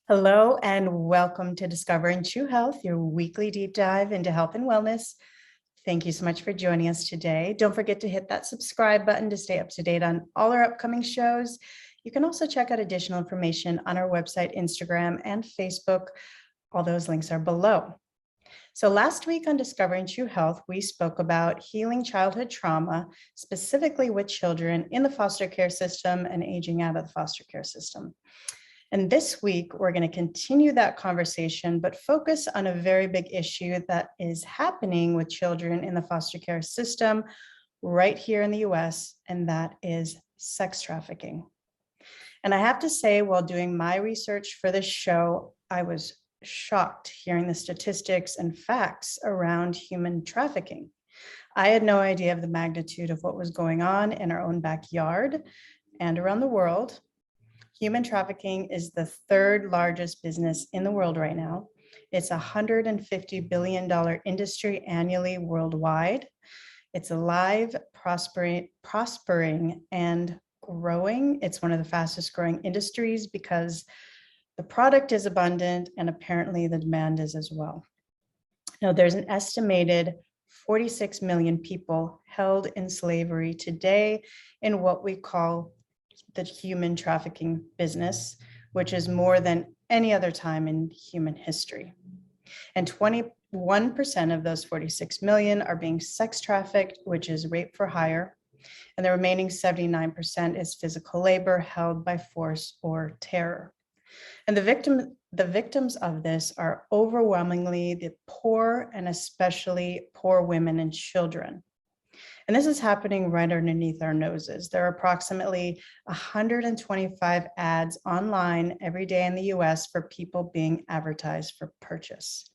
Hello and welcome to Discovering True Health, your weekly deep dive into health and wellness. Thank you so much for joining us today. Don't forget to hit that subscribe button to stay up to date on all our upcoming shows. You can also check out additional information on our website, Instagram, and Facebook. All those links are below. So last week on Discovering True Health, we spoke about healing childhood trauma, specifically with children in the foster care system and aging out of the foster care system. And this week, we're going to continue that conversation, but focus on a very big issue that is happening with children in the foster care system right here in the US, and that is sex trafficking. And I have to say, while doing my research for this show, I was shocked hearing the statistics and facts around human trafficking. I had no idea of the magnitude of what was going on in our own backyard and around the world. Human trafficking is the third largest business in the world right now. It's a $150 billion industry annually worldwide. It's alive, prospering, and growing. It's one of the fastest growing industries because the product is abundant and apparently the demand is as well. Now, there's an estimated 46 million people held in slavery today in what we call the human trafficking business, which is more than any other time in human history. And 21% of those 46 million are being sex trafficked, which is rape for hire. And the remaining 79% is physical labor held by force or terror. And the victims of this are overwhelmingly the poor, and especially poor women and children. And this is happening right underneath our noses. There are approximately 125 ads online every day in the US for people being advertised for purchase.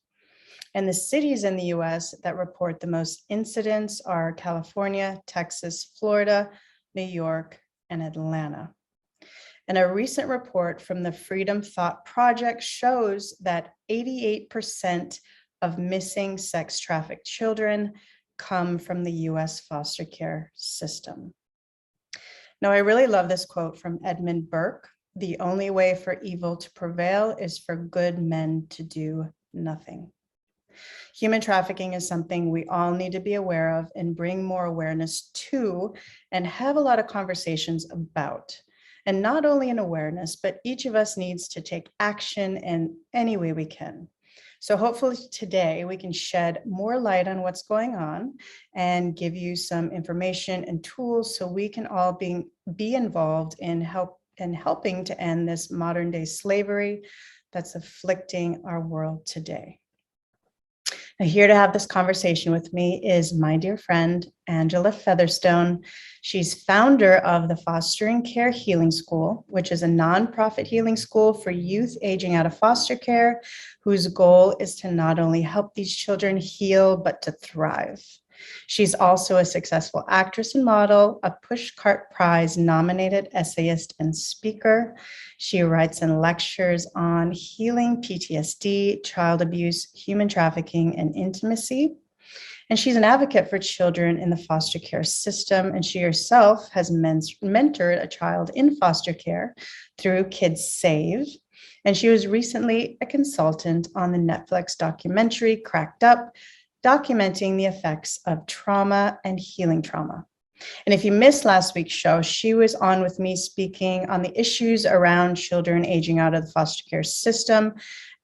And the cities in the US that report the most incidents are California, Texas, Florida, New York, and Atlanta. And a recent report from the Freedom Thought Project shows that 88% of missing sex trafficked children come from the US foster care system. Now, I really love this quote from Edmund Burke: "The only way for evil to prevail is for good men to do nothing." Human trafficking is something we all need to be aware of and bring more awareness to and have a lot of conversations about. And not only an awareness, but each of us needs to take action in any way we can. So hopefully today we can shed more light on what's going on and give you some information and tools so we can all be involved in helping to end this modern day slavery that's afflicting our world today. Now, here to have this conversation with me is my dear friend, Angela Featherstone. She's founder of the Fostering Care Healing School, which is a nonprofit healing school for youth aging out of foster care, whose goal is to not only help these children heal, but to thrive. She's also a successful actress and model, a Pushcart Prize nominated essayist and speaker. She writes and lectures on healing PTSD, child abuse, human trafficking, and intimacy. And she's an advocate for children in the foster care system. And she herself has mentored a child in foster care through Kids Save. And she was recently a consultant on the Netflix documentary Cracked Up, documenting the effects of trauma and healing trauma. And if you missed last week's show, she was on with me speaking on the issues around children aging out of the foster care system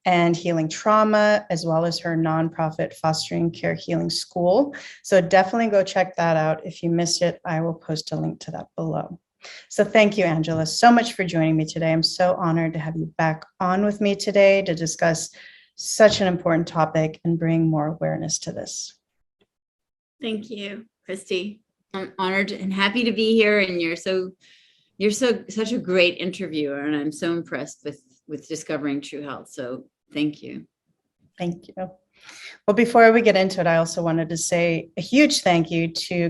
and healing trauma, as well as her nonprofit Fostering Care Healing School. So definitely go check that out. If you missed it, I will post a link to that below. So thank you, Angela, so much for joining me today. I'm so honored to have you back on with me today to discuss such an important topic and bring more awareness to this. Thank you, Christy. I'm honored and happy to be here, and you're such a great interviewer, and I'm so impressed with Discovering True Health. So thank you. Thank you. Well, before we get into it, I also wanted to say a huge thank you to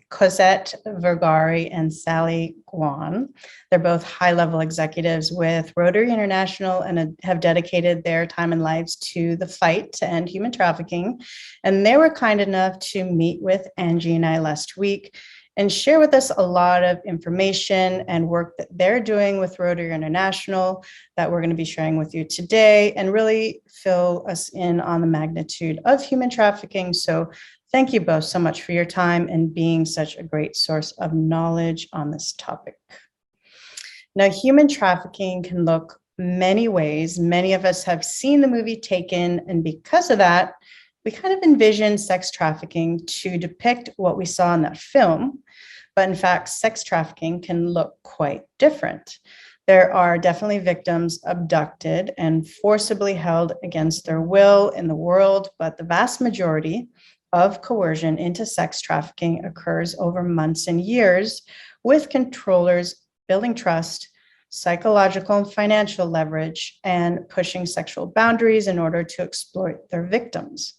Cosette Vergari and Sally Guan. They're both high-level executives with Rotary International and have dedicated their time and lives to the fight to end human trafficking. And they were kind enough to meet with Angie and I last week and share with us a lot of information and work that they're doing with Rotary International that we're going to be sharing with you today, and really fill us in on the magnitude of human trafficking. So thank you both so much for your time and being such a great source of knowledge on this topic. Now, human trafficking can look many ways. Many of us have seen the movie Taken, and because of that, we kind of envision sex trafficking to depict what we saw in that film. But in fact, sex trafficking can look quite different. There are definitely victims abducted and forcibly held against their will in the world, but the vast majority of coercion into sex trafficking occurs over months and years, with controllers building trust, psychological and financial leverage, and pushing sexual boundaries in order to exploit their victims.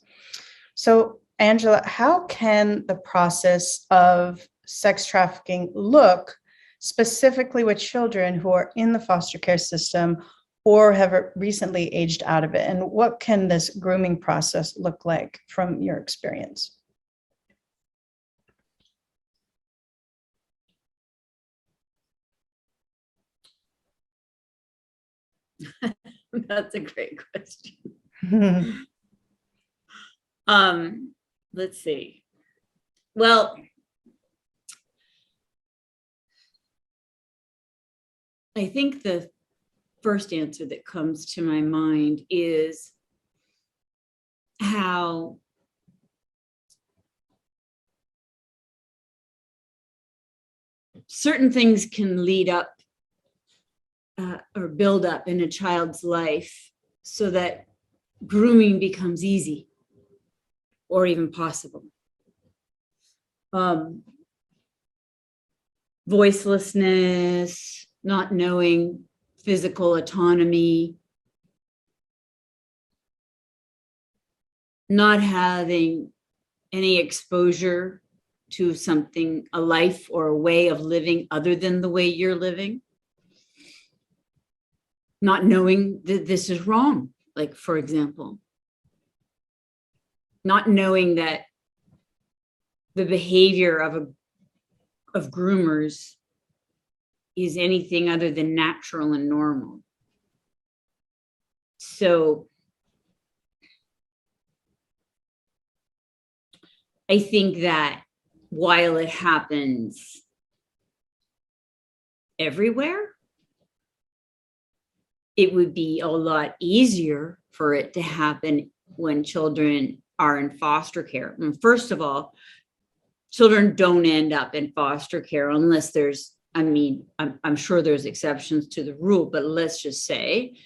So, Angela, how can the process of sex trafficking look specifically with children who are in the foster care system or have recently aged out of it? And what can this grooming process look like from your experience? That's a great question. Let's see. Well, I think the first answer that comes to my mind is how certain things can lead up or build up in a child's life so that grooming becomes easy or even possible. Voicelessness, not knowing physical autonomy, not having any exposure to something, a life or a way of living other than the way you're living, not knowing that this is wrong, like, for example, not knowing that the behavior of groomers is anything other than natural and normal. So I think that while it happens everywhere, it would be a lot easier for it to happen when children are in foster care. And first of all, children don't end up in foster care unless there's, I mean, I'm sure there's exceptions to the rule, but let's just say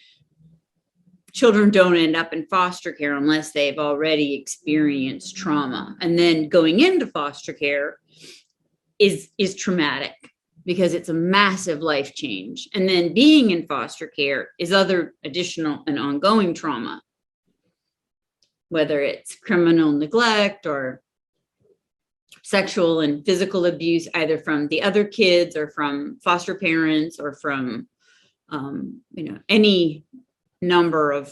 children don't end up in foster care unless they've already experienced trauma. And then going into foster care is traumatic because it's a massive life change. And then being in foster care is other additional and ongoing trauma, whether it's criminal neglect or sexual and physical abuse, either from the other kids or from foster parents or from, any number of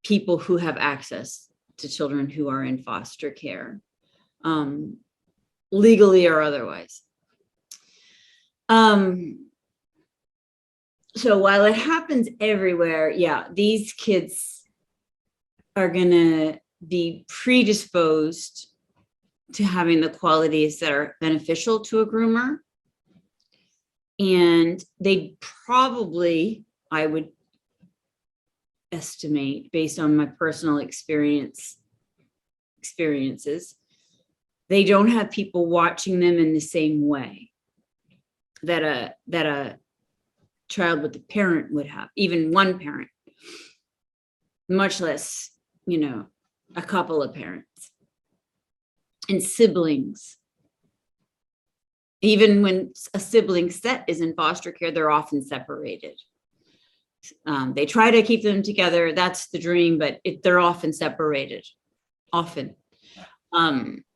people who have access to children who are in foster care, legally or otherwise. So while it happens everywhere, yeah, these kids are gonna be predisposed to having the qualities that are beneficial to a groomer. And they probably, I would estimate, based on my personal experiences, they don't have people watching them in the same way that a child with a parent would have, even one parent, much less, a couple of parents. And siblings. Even when a sibling set is in foster care, they're often separated. They try to keep them together. That's the dream, but they're often separated, often.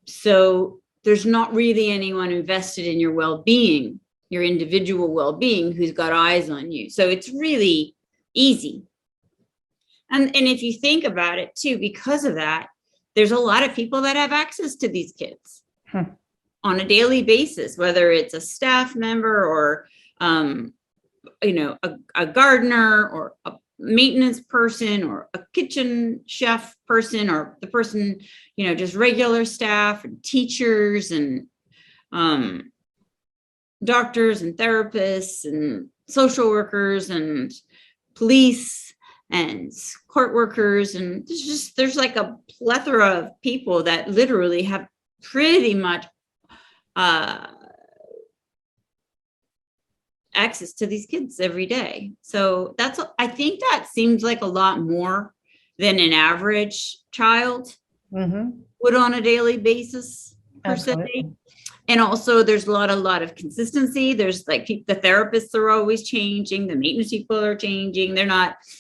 So there's not really anyone invested in your well-being, your individual well-being, who's got eyes on you. So it's really easy. And if you think about it too, because of that, there's a lot of people that have access to these kids. on a daily basis, whether it's a staff member or, a gardener or a maintenance person or a kitchen chef person or the person, just regular staff and teachers and doctors and therapists and social workers and police and court workers. And there's like a plethora of people that literally have pretty much access to these kids every day. So I think that seems like a lot more than an average child would on a daily basis per se. And also there's a lot of consistency. There's like the therapists are always changing. The maintenance people are changing.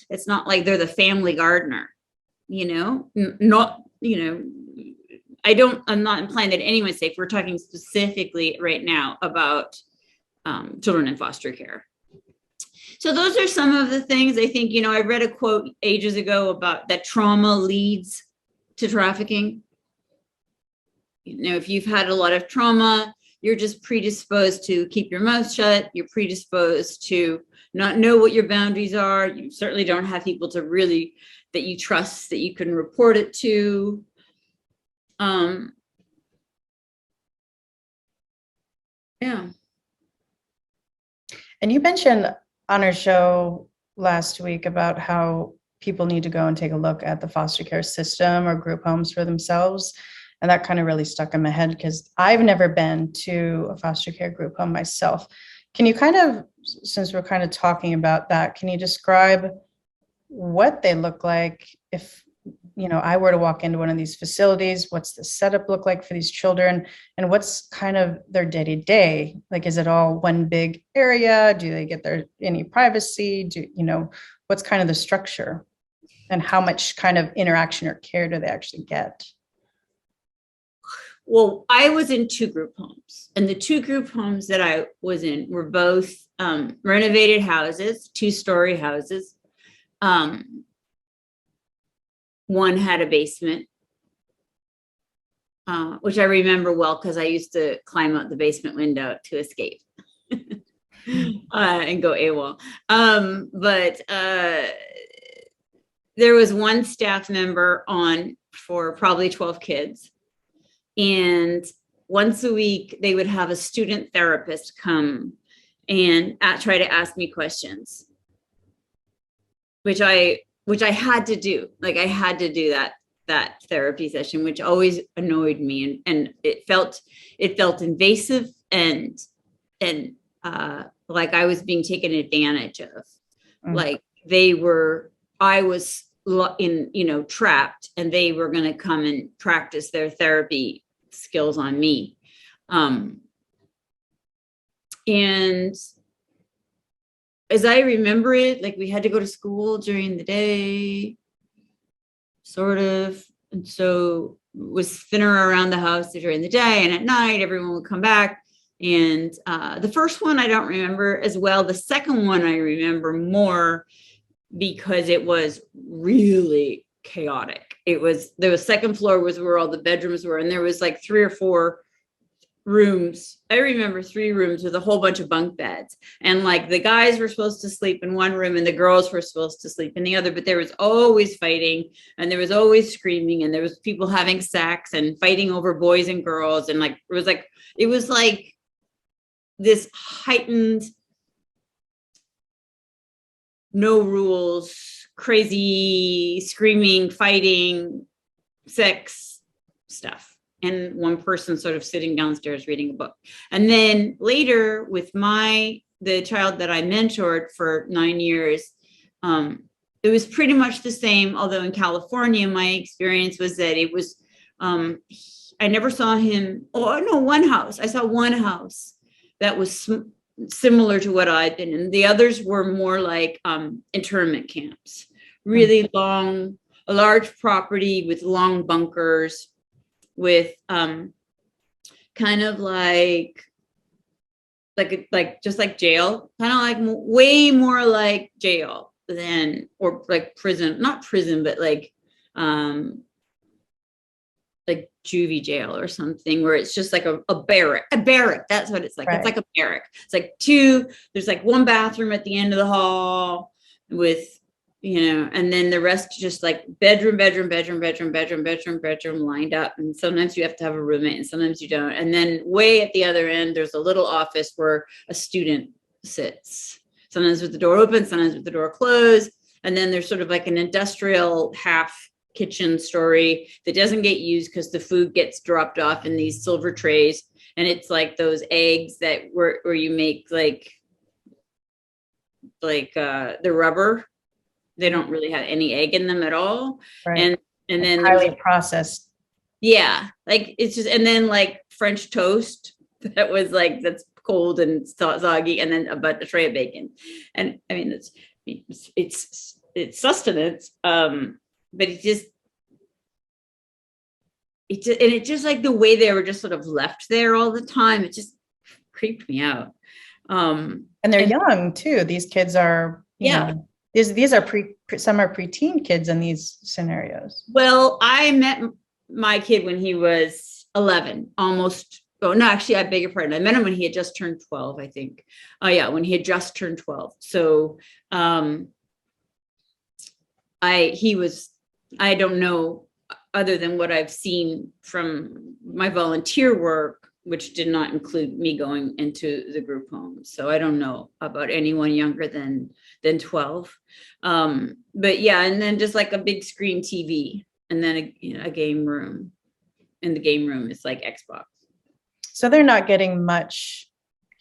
It's not like they're the family gardener, I'm not implying that anyone's safe. We're talking specifically right now about children in foster care. So those are some of the things I think, I read a quote ages ago about that trauma leads to trafficking. If you've had a lot of trauma, you're just predisposed to keep your mouth shut. You're predisposed to not know what your boundaries are. You certainly don't have people that you trust that you can report it to. Yeah. And you mentioned on our show last week about how people need to go and take a look at the foster care system or group homes for themselves. And that kind of really stuck in my head because I've never been to a foster care group home myself. Can you since we're kind of talking about that, can you describe what they look like if, I were to walk into one of these facilities? What's the setup look like for these children? And what's kind of their day-to-day? Like, is it all one big area? Do they get any privacy? What's kind of the structure? And how much kind of interaction or care do they actually get? Well, I was in 2 group homes, and the 2 group homes that I was in were both renovated houses, 2-story houses. One had a basement, which I remember well because I used to climb out the basement window to escape and go AWOL. But there was one staff member on for probably 12 kids. And once a week, they would have a student therapist come and try to ask me questions, which I had to do. Like I had to do that therapy session, which always annoyed me, and it felt invasive and like I was being taken advantage of. Like I was trapped, and they were going to come and practice their therapy skills on me. And as I remember it, like we had to go to school during the day, sort of. And so it was thinner around the house during the day, and at night, everyone would come back. And the first one, I don't remember as well. The second one, I remember more because it was really chaotic. The second floor was where all the bedrooms were, and there was like 3 or 4 rooms. I remember 3 rooms with a whole bunch of bunk beds, and like the guys were supposed to sleep in one room and the girls were supposed to sleep in the other, but there was always fighting, and there was always screaming, and there was people having sex and fighting over boys and girls, and like it was like this heightened, no rules, crazy screaming, fighting, sex stuff, and one person sort of sitting downstairs reading a book. And then later with the child that I mentored for 9 years, it was pretty much the same, although in California, my experience was that it was, I never saw him. Oh no, I saw one house that was similar to what I'd been in. The others were more like internment camps, really long, a large property with long bunkers, with kind of like just like jail, kind of like way more like jail than, or like prison, not prison, but like like juvie jail or something, where it's just like a barrack. That's what it's like. Right. It's like a barrack. It's like there's like one bathroom at the end of the hall with, and then the rest just like bedroom lined up. And sometimes you have to have a roommate and sometimes you don't. And then way at the other end, there's a little office where a student sits, sometimes with the door open, sometimes with the door closed. And then there's sort of like an industrial half kitchen story that doesn't get used because the food gets dropped off in these silver trays. And it's like those eggs that where you make like the rubber. They don't really have any egg in them at all. Right. And then highly processed. yeah, like it's just, and then like French toast that was like, that's cold and soggy, and then a tray of bacon. And I mean, it's sustenance. But it just like the way they were just sort of left there all the time, it just creeped me out. And they're young too. These kids are, these are some are preteen kids in these scenarios. Well, I met my kid when he was 11, almost. Oh, no, actually, I beg your pardon. I met him when he had just turned 12, I think. Oh, yeah, when he had just turned 12. So I don't know, other than what I've seen from my volunteer work, which did not include me going into the group home. So I don't know about anyone younger than 12. But yeah, and then just like a big screen TV, and then a game room. In the game room, it's like Xbox. So they're not getting much,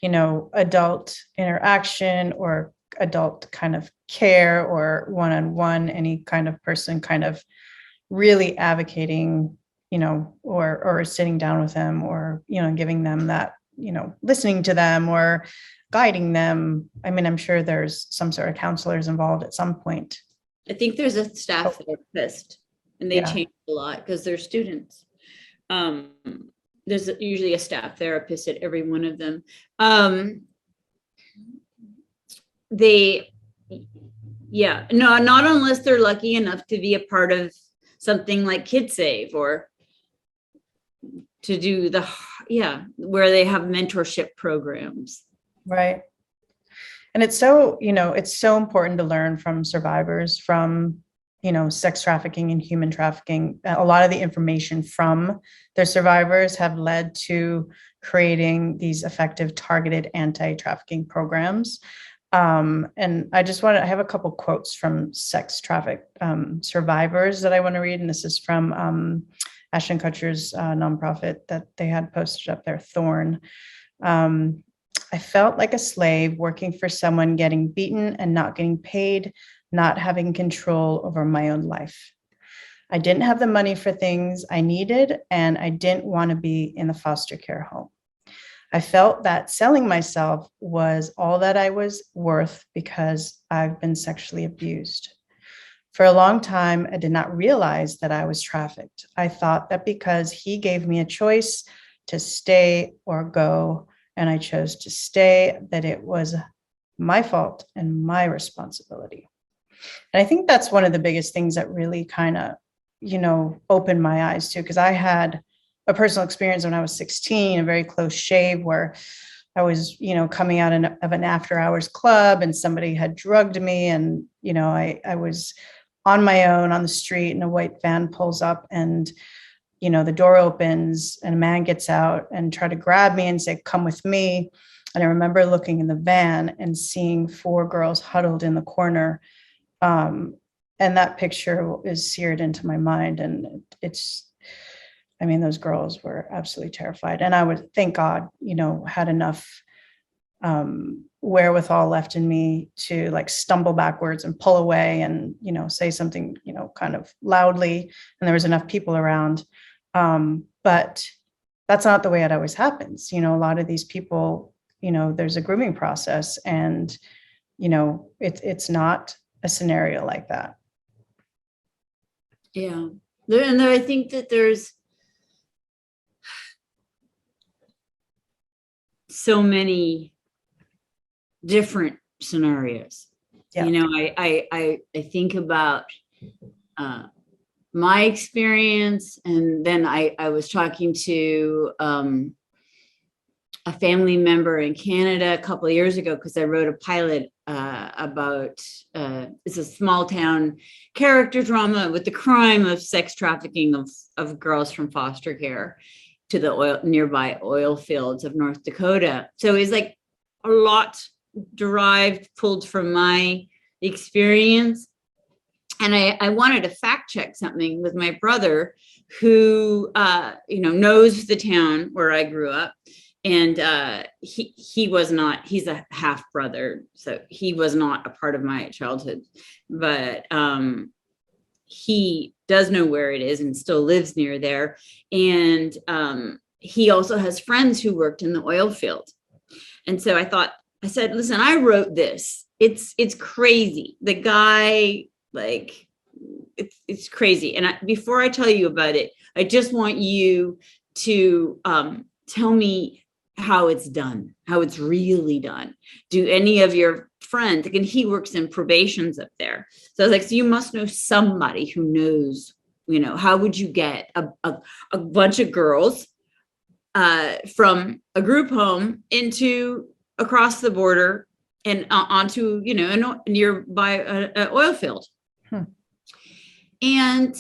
adult interaction or adult kind of care or one-on-one, any kind of person kind of really advocating, or sitting down with them, or, giving them that, listening to them or guiding them. I mean, I'm sure there's some sort of counselors involved at some point. I think there's a staff therapist, and they change a lot because they're students. There's usually a staff therapist at every one of them. Not unless they're lucky enough to be a part of something like KidSave, or to do where they have mentorship programs. Right. And it's so, it's so important to learn from survivors, from, sex trafficking and human trafficking. A lot of the information from their survivors have led to creating these effective targeted anti-trafficking programs. And I have a couple quotes from sex trafficked survivors that I want to read. And this is from Ashton Kutcher's nonprofit that they had posted up there, Thorn. I felt like a slave working for someone, getting beaten and not getting paid, not having control over my own life. I didn't have the money for things I needed, and I didn't want to be in the foster care home. I felt that selling myself was all that I was worth because I've been sexually abused. For a long time, I did not realize that I was trafficked. I thought that because he gave me a choice to stay or go, and I chose to stay, that it was my fault and my responsibility. And I think that's one of the biggest things that really kind of, opened my eyes to, because I had a personal experience when I was 16, a very close shave where I was, coming out of an after hours club and somebody had drugged me. And, I was on my own on the street, and a white van pulls up, and, the door opens and a man gets out and tried to grab me and say, "Come with me." And I remember looking in the van and seeing 4 girls huddled in the corner. And that picture is seared into my mind. And those girls were absolutely terrified. And I would, thank God, had enough wherewithal left in me to like stumble backwards and pull away and, say something, kind of loudly. And there was enough people around. But that's not the way it always happens. A lot of these people, there's a grooming process, and, it's not a scenario like that. Yeah. And I think that there's so many different scenarios. Yeah. I think about my experience. And then I was talking to a family member in Canada a couple of years ago, because I wrote a pilot about it's a small town character drama with the crime of sex trafficking of girls from foster care to the nearby oil fields of North Dakota. So it's like a lot pulled from my experience. And I wanted to fact check something with my brother, who knows the town where I grew up. And he was not, he's a half brother, so he was not a part of my childhood, but he does know where it is and still lives near there. And he also has friends who worked in the oil field. And so I said, listen, I wrote this. It's crazy. The guy, like, it's crazy. And before I tell you about it, I just want you to tell me how it's done, how it's really done. Do any of your friends, and he works in probations up there. So I was like, so you must know somebody who knows, how would you get a bunch of girls from a group home across the border and onto, a nearby oil field. And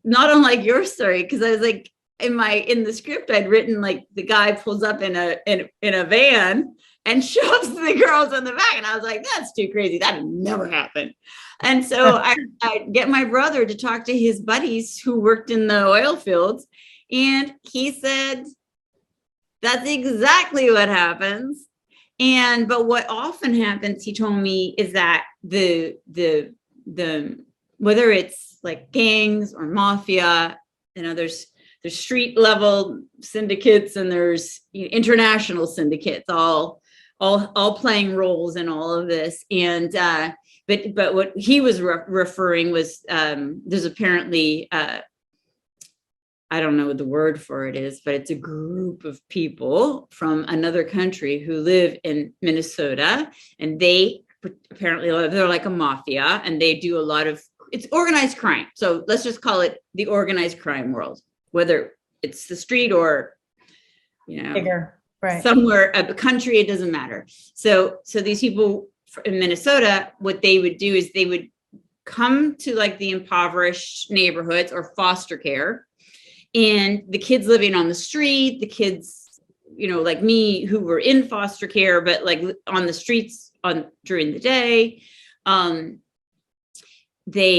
not unlike your story, because I was like, in the script I'd written, like, the guy pulls up in a van and shoves the girls in the back, and I was like, that's too crazy, that would never happen. And so I get my brother to talk to his buddies who worked in the oil fields, and he said that's exactly what happens. But what often happens, he told me, is that the whether it's like gangs or mafia, there's street level syndicates, and there's international syndicates, all playing roles in all of this. And but what he was referring was, there's apparently I don't know what the word for it is, but it's a group of people from another country who live in Minnesota, and they apparently they're like a mafia, and they do a lot of, it's organized crime. So let's just call it the organized crime world, whether it's the street or, bigger, right, somewhere, a country, it doesn't matter. So these people in Minnesota, what they would do is they would come to like the impoverished neighborhoods or foster care, and the kids living on the street, the kids, like me, who were in foster care, but like on the streets during the day,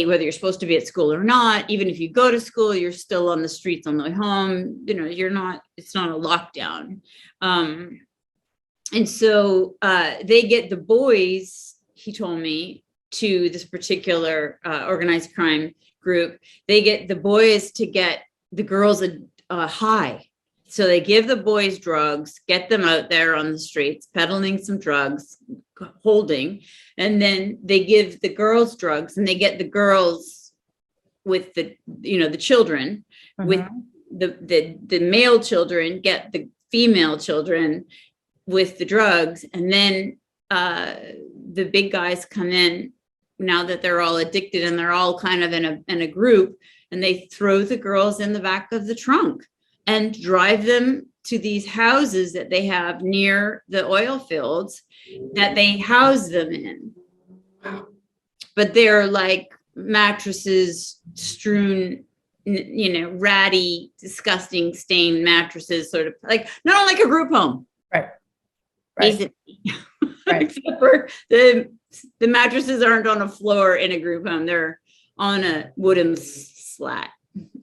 whether you're supposed to be at school or not, even if you go to school, you're still on the streets on the way home, it's not a lockdown. And so they get the boys, he told me, to this particular organized crime group. They get the boys to get the girls high. So they give the boys drugs, get them out there on the streets, peddling some drugs, holding, and then they give the girls drugs, and they get the girls with the children, with the male children, get the female children with the drugs. And then the big guys come in, now that they're all addicted and they're all kind of in a group, and they throw the girls in the back of the trunk and drive them to these houses that they have near the oil fields that they house them in. But they're like mattresses strewn, ratty, disgusting, stained mattresses, sort of like, not like a group home. Right. Basically. Right. Except for the mattresses aren't on a floor in a group home. They're on a wooden slat.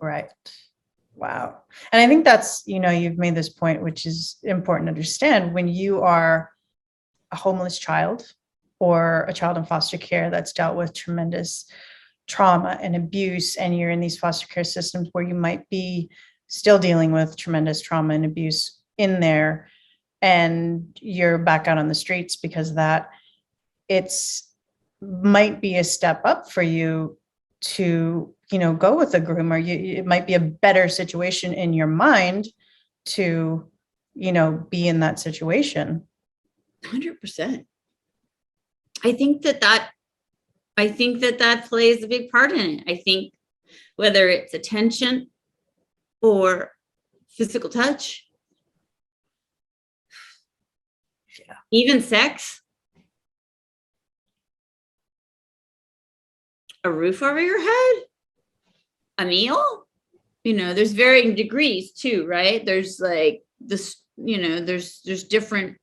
Right. Wow. And I think that's, you've made this point, which is important to understand. When you are a homeless child or a child in foster care that's dealt with tremendous trauma and abuse, and you're in these foster care systems where you might be still dealing with tremendous trauma and abuse in there, and you're back out on the streets because of that, might be a step up for you to, go with a groomer. It might be a better situation in your mind to, be in that situation. 100%. I think that I think that plays a big part in it. I think whether it's attention or physical touch, even sex, a roof over your head, a meal, there's varying degrees too, right? There's like this, there's different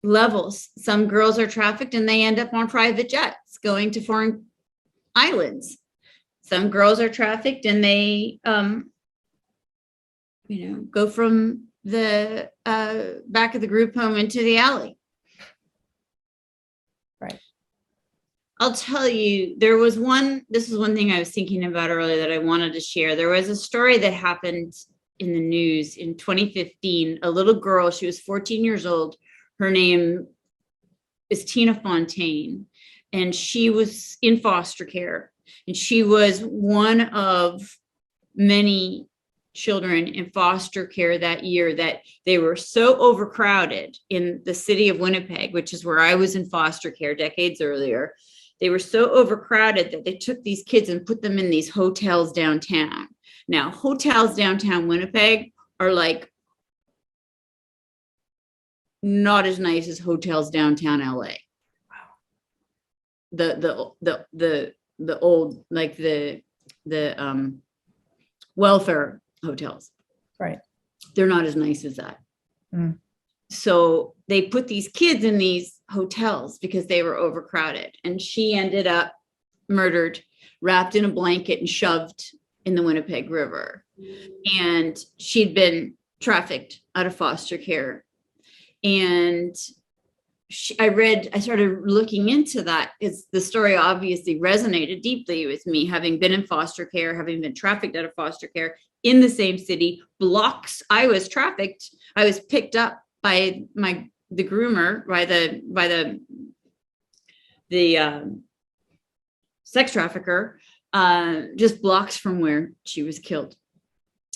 levels. Some girls are trafficked and they end up on private jets going to foreign islands. Some girls are trafficked and they, go from the back of the group home into the alley. Right. I'll tell you, this is one thing I was thinking about earlier that I wanted to share. There was a story that happened in the news in 2015. A little girl, she was 14 years old. Her name is Tina Fontaine, and she was in foster care. And she was one of many children in foster care that year that they were so overcrowded in the city of Winnipeg, which is where I was in foster care decades earlier. They were so overcrowded that they took these kids and put them in these hotels downtown. Now, hotels downtown Winnipeg are like not as nice as hotels downtown LA. Wow. The old, like the welfare hotels. Right. They're not as nice as that. Mm. So they put these kids in these hotels because they were overcrowded. And she ended up murdered, wrapped in a blanket and shoved in the Winnipeg River. And she'd been trafficked out of foster care. And I started looking into that. The story obviously resonated deeply with me, having been in foster care, having been trafficked out of foster care in the same city, blocks. I was trafficked. I was picked up by the groomer, by the sex trafficker, just blocks from where she was killed,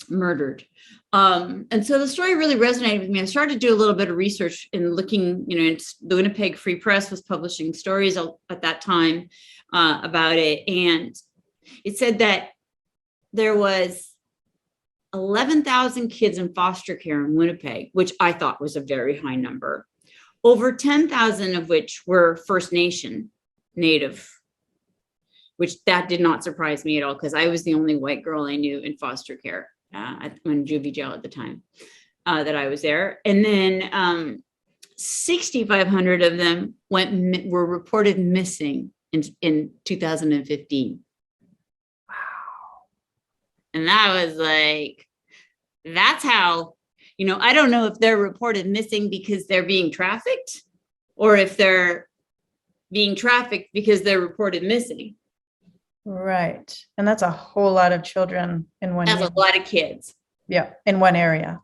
murdered. And so the story really resonated with me. I started to do a little bit of research in looking, the Winnipeg Free Press was publishing stories at that time about it. And it said that there was 11,000 kids in foster care in Winnipeg, which I thought was a very high number. Over 10,000 of which were First Nation Native, which that did not surprise me at all because I was the only white girl I knew in foster care in juvie jail at the time that I was there. And then 6,500 of them were reported missing in 2015. Wow. And that was like, that's how, I don't know if they're reported missing because they're being trafficked or if they're being trafficked because they're reported missing. Right. And that's a whole lot of children in one. That's a lot of kids. Yeah. In one area.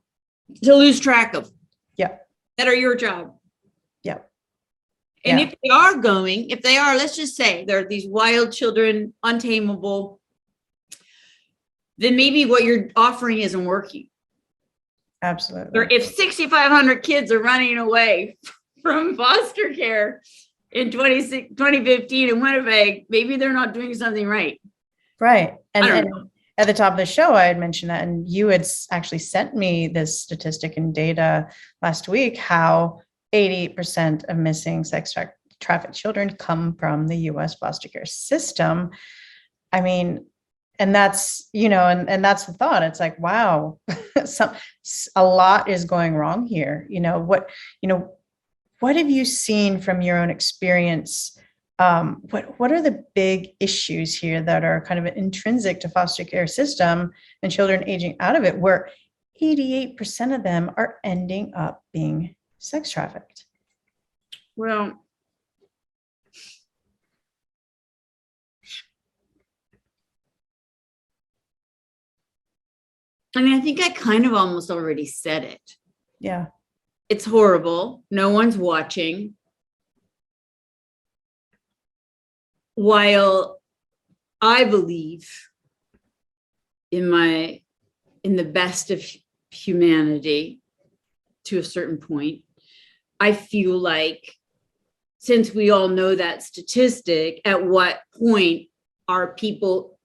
To lose track of. Yeah. That are your job. Yeah. And if they are, let's just say they're these wild children, untamable, then maybe what you're offering isn't working. Absolutely. Or if 6,500 kids are running away from foster care in 2015 in Winnipeg, maybe they're not doing something right. Right. And at the top of the show, I had mentioned that, and you had actually sent me this statistic and data last week, how 88% of missing sex trafficked children come from the US foster care system. I mean, and that's, and that's the thought. It's like, wow, a lot is going wrong here. What have you seen from your own experience? What are the big issues here that are kind of intrinsic to foster care system and children aging out of it, where 88% of them are ending up being sex trafficked? Well, I mean, I think I kind of almost already said it. Yeah. It's horrible. No one's watching. While I believe in the best of humanity to a certain point, I feel like since we all know that statistic, at what point are people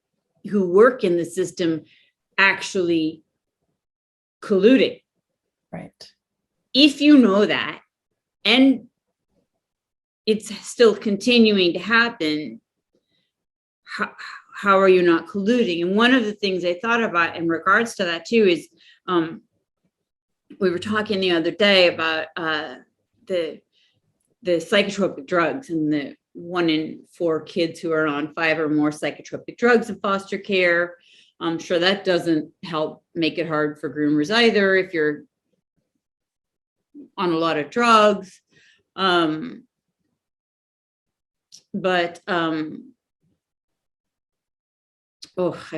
who work in the system actually colluding? Right. If you know that, and it's still continuing to happen, how are you not colluding? And one of the things I thought about in regards to that too is, we were talking the other day about the psychotropic drugs, and the 1 in 4 kids who are on 5 or more psychotropic drugs in foster care. I'm sure that doesn't help make it hard for groomers either if you're on a lot of drugs. I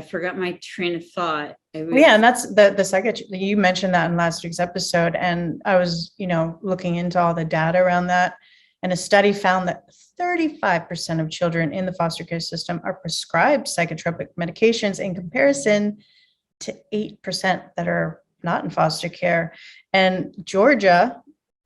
forgot my train of thought. Yeah, and that's the second, you mentioned that in last week's episode, and I was, looking into all the data around that, and a study found that 35% of children in the foster care system are prescribed psychotropic medications in comparison to 8% that are not in foster care. And Georgia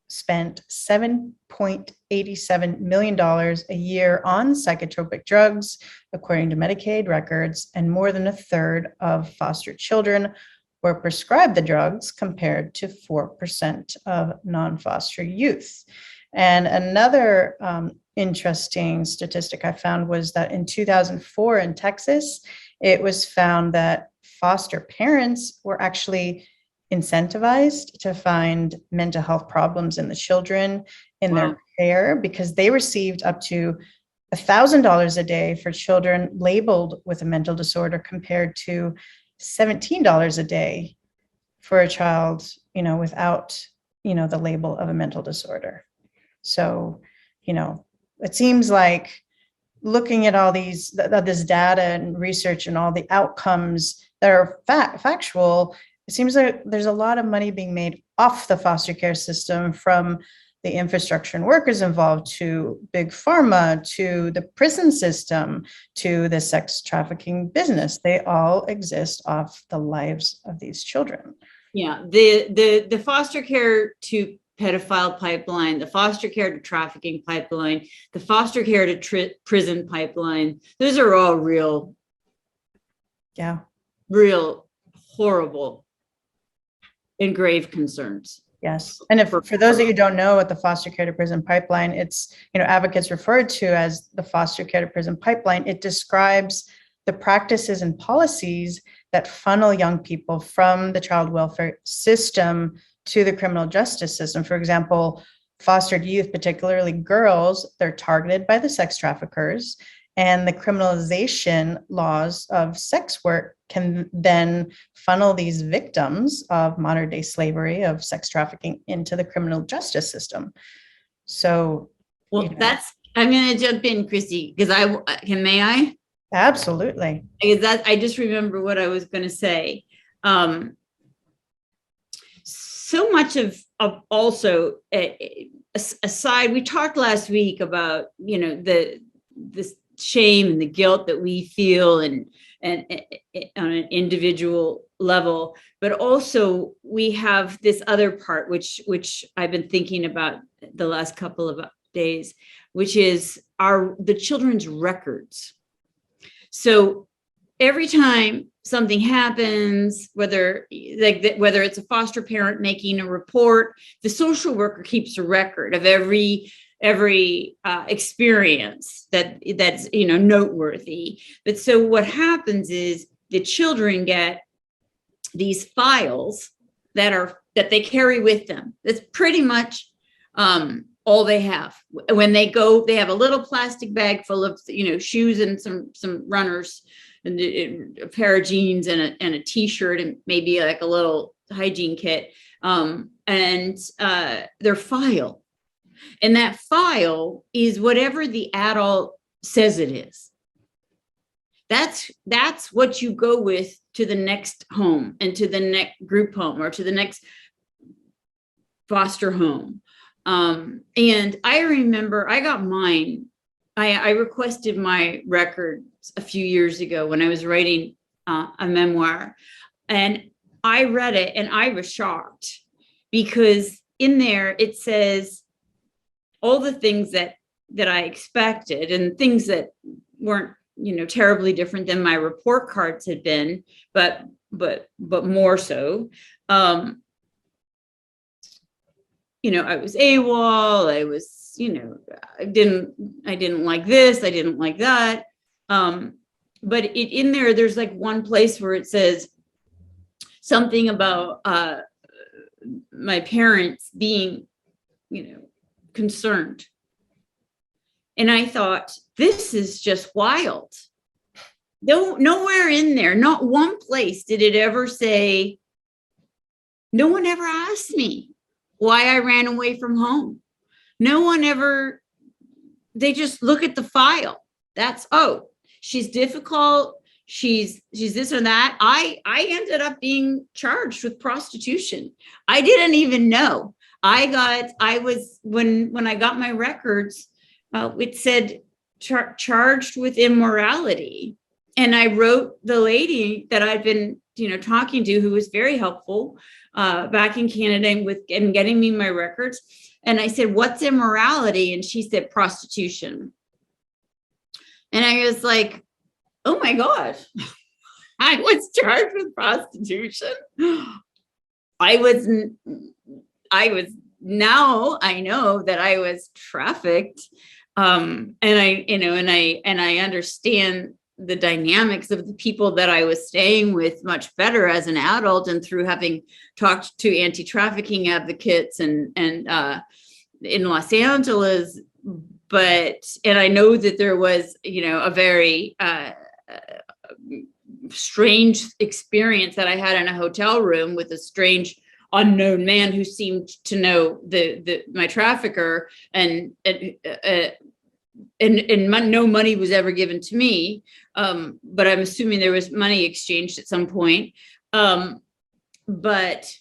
spent $7.87 million a year on psychotropic drugs, according to Medicaid records, and more than a third of foster children were prescribed the drugs compared to 4% of non-foster youth. And another interesting statistic I found was that in 2004 in Texas, it was found that foster parents were actually incentivized to find mental health problems in the children in their care, because they received up to $1,000 a day for children labeled with a mental disorder, compared to $17 a day for a child, without, the label of a mental disorder. So, it seems like looking at all this data and research and all the outcomes that are factual, it seems like there's a lot of money being made off the foster care system, from the infrastructure and workers involved, to big pharma, to the prison system, to the sex trafficking business. They all exist off the lives of these children. Yeah, the foster care to pedophile pipeline, the foster care to trafficking pipeline, the foster care to prison pipeline, those are all real horrible and grave concerns. Yes. And for those of you who don't know what the foster care to prison pipeline, it's, advocates refer to as the foster care to prison pipeline. It describes the practices and policies that funnel young people from the child welfare system to the criminal justice system. For example, fostered youth, particularly girls, they're targeted by the sex traffickers, and the criminalization laws of sex work can then funnel these victims of modern day slavery, of sex trafficking, into the criminal justice system. So, I'm going to jump in, Christy, because may I? Absolutely. Because I just remember what I was going to say. So much of also, aside, we talked last week about, the shame and the guilt that we feel and on an individual level, but also we have this other part, which I've been thinking about the last couple of days, which is the children's records. So every time something happens, whether it's a foster parent making a report, the social worker keeps a record of every experience that's noteworthy. But so what happens is the children get these files that they carry with them. That's pretty much all they have. When they go, they have a little plastic bag full of shoes and some runners, and a pair of jeans and a t-shirt, and maybe like a little hygiene kit, and their file. And that file is whatever the adult says it is. That's what you go with to the next home, and to the next group home, or to the next foster home. And I remember I got mine. I requested my records a few years ago when I was writing a memoir, and I read it and I was shocked, because in there it says all the things that I expected, and things that weren't, terribly different than my report cards had been, but more so. I was AWOL. I was, I didn't like this. I didn't like that. But in there's like one place where it says something about my parents being, concerned. And I thought, this is just wild. Nowhere in there, not one place did it ever say, no one ever asked me why I ran away from home. No one ever, they just look at the file. That's, oh, she's difficult. She's this or that. I ended up being charged with prostitution. I didn't even know. When I got my records, it said charged with immorality. And I wrote the lady that I'd been, talking to, who was very helpful back in Canada and getting me my records. And I said, what's immorality? And she said, prostitution. And I was like, oh my gosh, I was charged with prostitution. Now I know that I was trafficked. And I understand the dynamics of the people that I was staying with much better as an adult, and through having talked to anti-trafficking advocates and in Los Angeles. And I know that there was, a very strange experience that I had in a hotel room with a strange unknown man who seemed to know my trafficker, and no money was ever given to me. But I'm assuming there was money exchanged at some point. But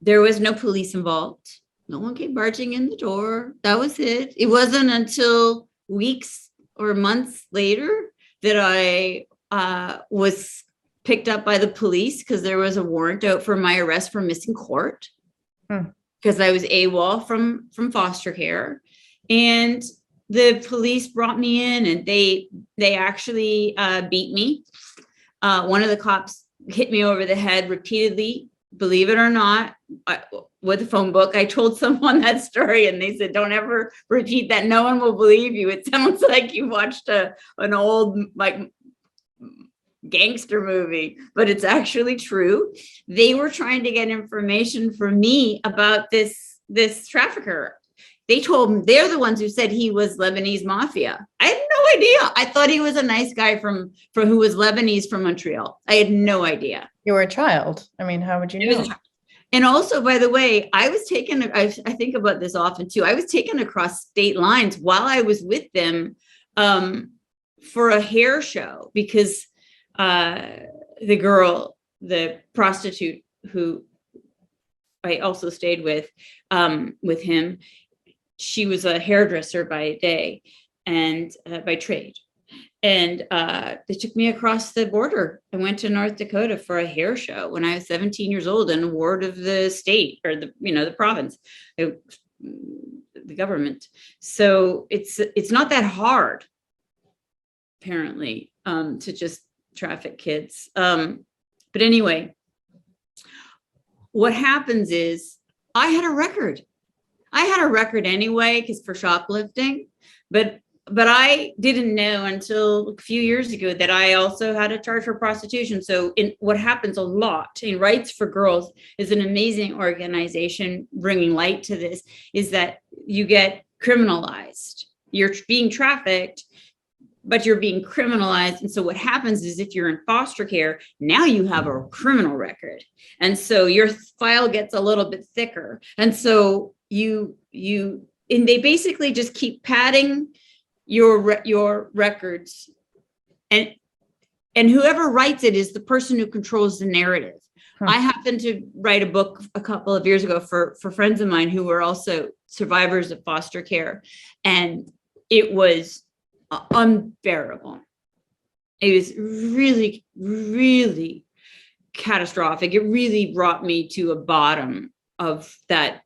there was no police involved. No one came barging in the door. That was it. It wasn't until weeks or months later that I was picked up by the police, because there was a warrant out for my arrest for missing court, because I was AWOL from foster care. And the police brought me in, and they actually beat me. One of the cops hit me over the head repeatedly, believe it or not, with a phone book. I told someone that story, and they said, don't ever repeat that. No one will believe you. It sounds like you watched an old gangster movie, but it's actually true. They were trying to get information from me about this trafficker. They told me, they're the ones who said he was Lebanese mafia. I had no idea. I thought he was a nice guy who was Lebanese from Montreal. I had no idea. You were a child. I mean, how would you know? And also, by the way, I was taken, I think about this often too. I was taken across state lines while I was with them for a hair show, because the prostitute who I also stayed with him, she was a hairdresser by day and by trade. And they took me across the border. I went to North Dakota for a hair show when I was 17 years old, in a ward of the state, or the province, the government. So it's not that hard, apparently, to just traffic kids. But anyway, what happens is I had a record. I had a record anyway, because for shoplifting, but I didn't know until a few years ago that I also had a charge for prostitution. So what happens a lot in Rights for Girls is an amazing organization bringing light to this, is that you get criminalized. You're being trafficked, but you're being criminalized. And so what happens is, if you're in foster care, now you have a criminal record. And so your file gets a little bit thicker. And so and they basically just keep padding your records, and whoever writes it is the person who controls the narrative. I happened to write a book a couple of years ago for friends of mine who were also survivors of foster care, and it was unbearable. It was really, really catastrophic. It really brought me to a bottom of that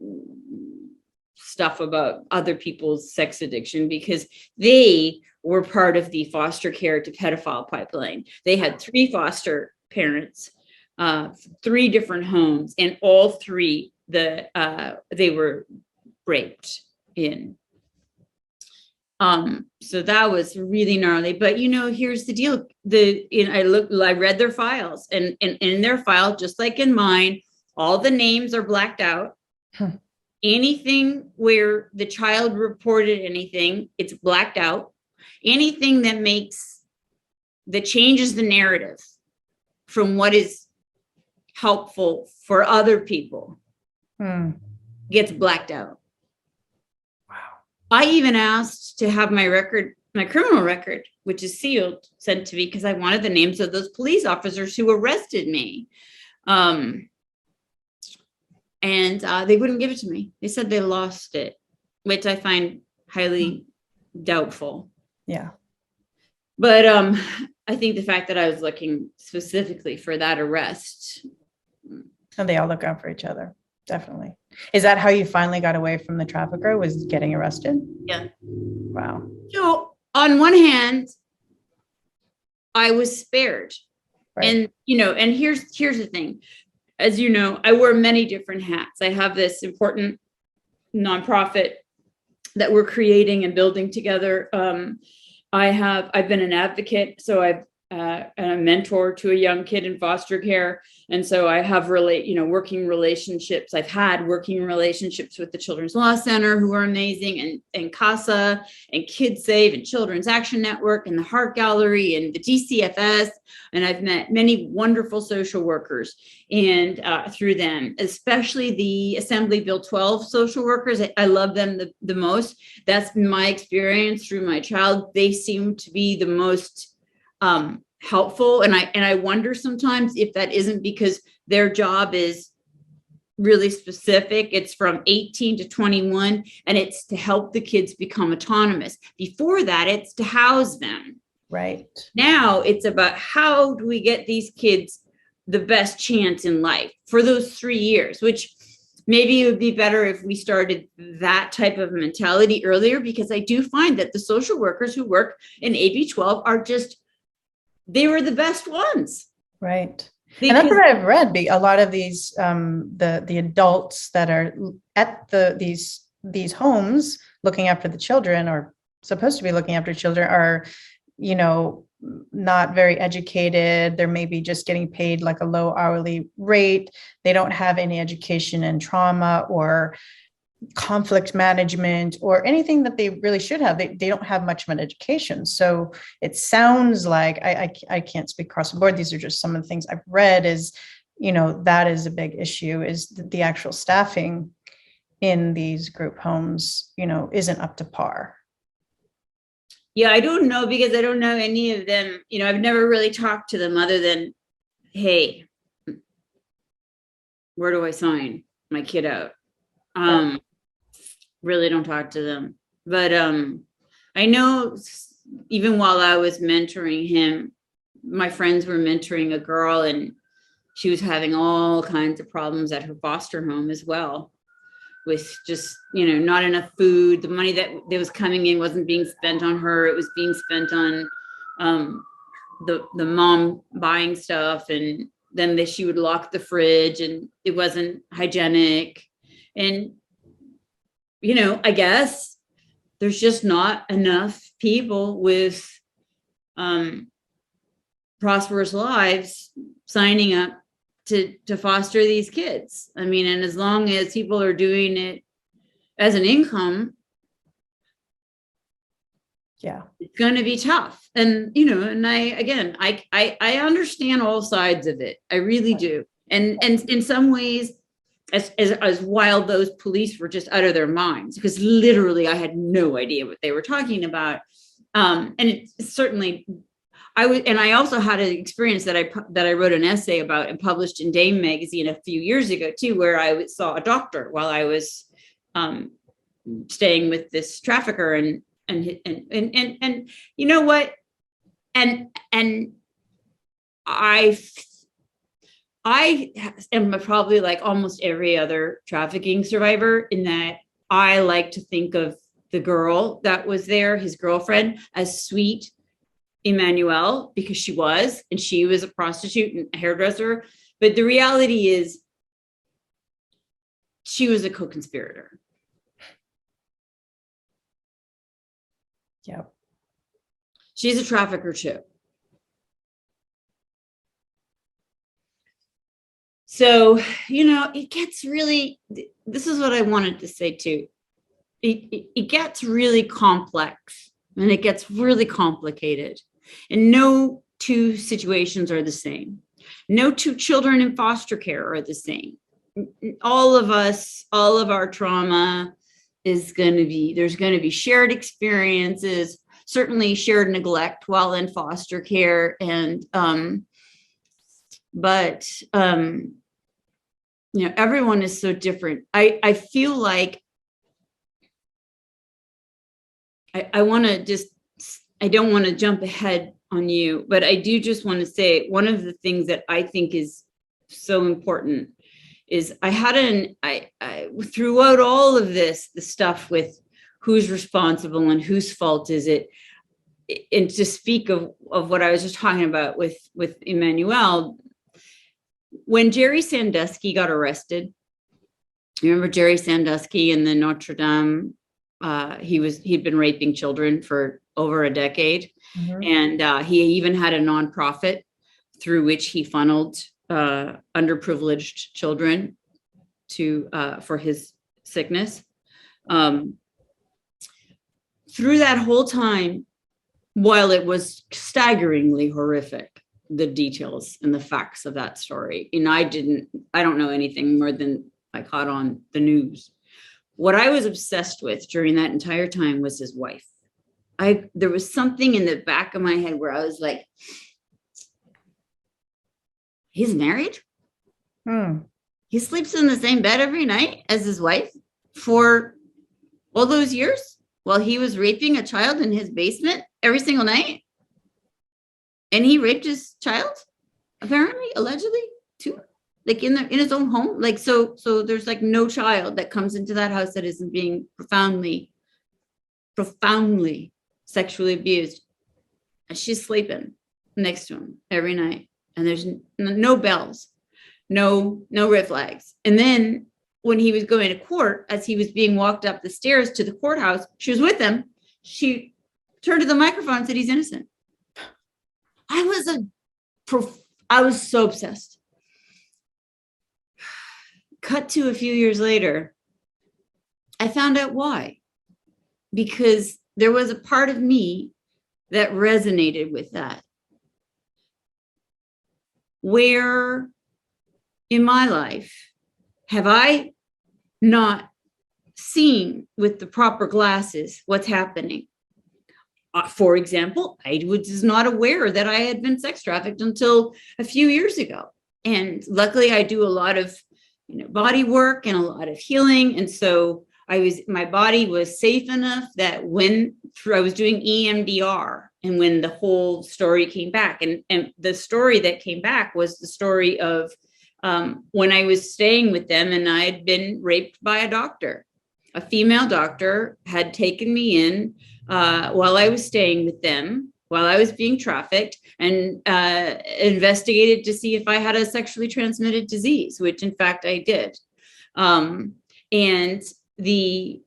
stuff about other people's sex addiction because they were part of the foster care to pedophile pipeline. They had 3 foster parents, 3 different homes, and all 3 they were raped in. So that was really gnarly. But here's the deal. I read their files, and in their file, just like in mine, all the names are blacked out. Anything where the child reported anything, it's blacked out. Anything that changes the narrative from what is helpful for other people gets blacked out. Wow. I even asked to have my criminal record, which is sealed, sent to me because I wanted the names of those police officers who arrested me. And they wouldn't give it to me. They said they lost it, which I find highly doubtful. Yeah. But I think the fact that I was looking specifically for that arrest. And they all look out for each other. Definitely. Is that how you finally got away from the trafficker, was getting arrested? Yeah. Wow. So on one hand, I was spared. Right. And here's the thing. As you know, I wear many different hats. I have this important nonprofit that we're creating and building together. I've been an advocate, so I've a mentor to a young kid in foster care. And so I have working relationships. I've had working relationships with the Children's Law Center, who are amazing, and CASA and KidSave and Children's Action Network and the Heart Gallery and the DCFS. And I've met many wonderful social workers and through them, especially the Assembly Bill 12 social workers. I love them the most. That's my experience through my child. They seem to be the most helpful. And I wonder sometimes if that isn't because their job is really specific. It's from 18 to 21, and it's to help the kids become autonomous. Before that, it's to house them. Right. Now it's about how do we get these kids the best chance in life for those 3 years, which maybe it would be better if we started that type of mentality earlier, because I do find that the social workers who work in AB 12 they were the best ones. Right. Because, and that's what I've read. A lot of these, the adults that are at these homes looking after the children, or supposed to be looking after children, are, not very educated. They're maybe just getting paid like a low hourly rate. They don't have any education in trauma or conflict management or anything that they really should have. They don't have much of an education. So it sounds like, I can't speak across the board. These are just some of the things I've read, is, that is a big issue, is the actual staffing in these group homes, isn't up to par. Yeah, I don't know, because I don't know any of them. I've never really talked to them other than, hey, where do I sign my kid out? Really don't talk to them. But I know even while I was mentoring him, my friends were mentoring a girl, and she was having all kinds of problems at her foster home as well, with just, not enough food. The money that was coming in wasn't being spent on her. It was being spent on the mom buying stuff, and then she would lock the fridge, and it wasn't hygienic. And I guess there's just not enough people with prosperous lives signing up to foster these kids. I mean, and as long as people are doing it as an income, yeah, it's going to be tough. And, and I understand all sides of it. I really do. And in some ways, as wild, those police were just out of their minds, because literally I had no idea what they were talking about. And it certainly, I also had an experience that I wrote an essay about and published in Dame magazine a few years ago too, where I saw a doctor while I was staying with this trafficker, and you know what? And I am probably like almost every other trafficking survivor, in that I like to think of the girl that was there, his girlfriend, as sweet Emmanuel, because she was a prostitute and a hairdresser. But the reality is she was a co-conspirator. Yep. She's a trafficker too. So, it gets really, this is what I wanted to say too. It gets really complex and it gets really complicated. And no two situations are the same. No two children in foster care are the same. All of us, all of our trauma there's going to be shared experiences, certainly shared neglect while in foster care. And, everyone is so different. I feel like I don't want to jump ahead on you, but I do just want to say one of the things that I think is so important is I throughout all of this, the stuff with who's responsible and whose fault is it, and to speak of what I was just talking about with Emmanuel, when Jerry Sandusky got arrested, you remember Jerry Sandusky in the Notre Dame? He'd been raping children for over a decade. Mm-hmm. And he even had a nonprofit through which he funneled underprivileged children for his sickness. Through that whole time, while it was staggeringly horrific, the details and the facts of that story, and I don't know anything more than I caught on the news. What I was obsessed with during that entire time was his wife. There was something in the back of my head where I was like, he's married? He sleeps in the same bed every night as his wife for all those years while he was raping a child in his basement every single night? And he raped his child, apparently, allegedly, too, like in his own home. Like, so there's like no child that comes into that house that isn't being profoundly sexually abused. And she's sleeping next to him every night. And there's no bells, no red flags. And then when he was going to court, as he was being walked up the stairs to the courthouse, she was with him. She turned to the microphone and said, he's innocent. I was so obsessed. Cut to a few years later, I found out why. Because there was a part of me that resonated with that. Where in my life have I not seen with the proper glasses what's happening? For example, I was not aware that I had been sex trafficked until a few years ago. And luckily I do a lot of body work and a lot of healing. And so my body was safe enough that when I was doing EMDR and when the whole story came back, and the story that came back was the story of when I was staying with them and I had been raped by a doctor. A female doctor had taken me in while I was staying with them, while I was being trafficked, and investigated to see if I had a sexually transmitted disease, which in fact I did. And the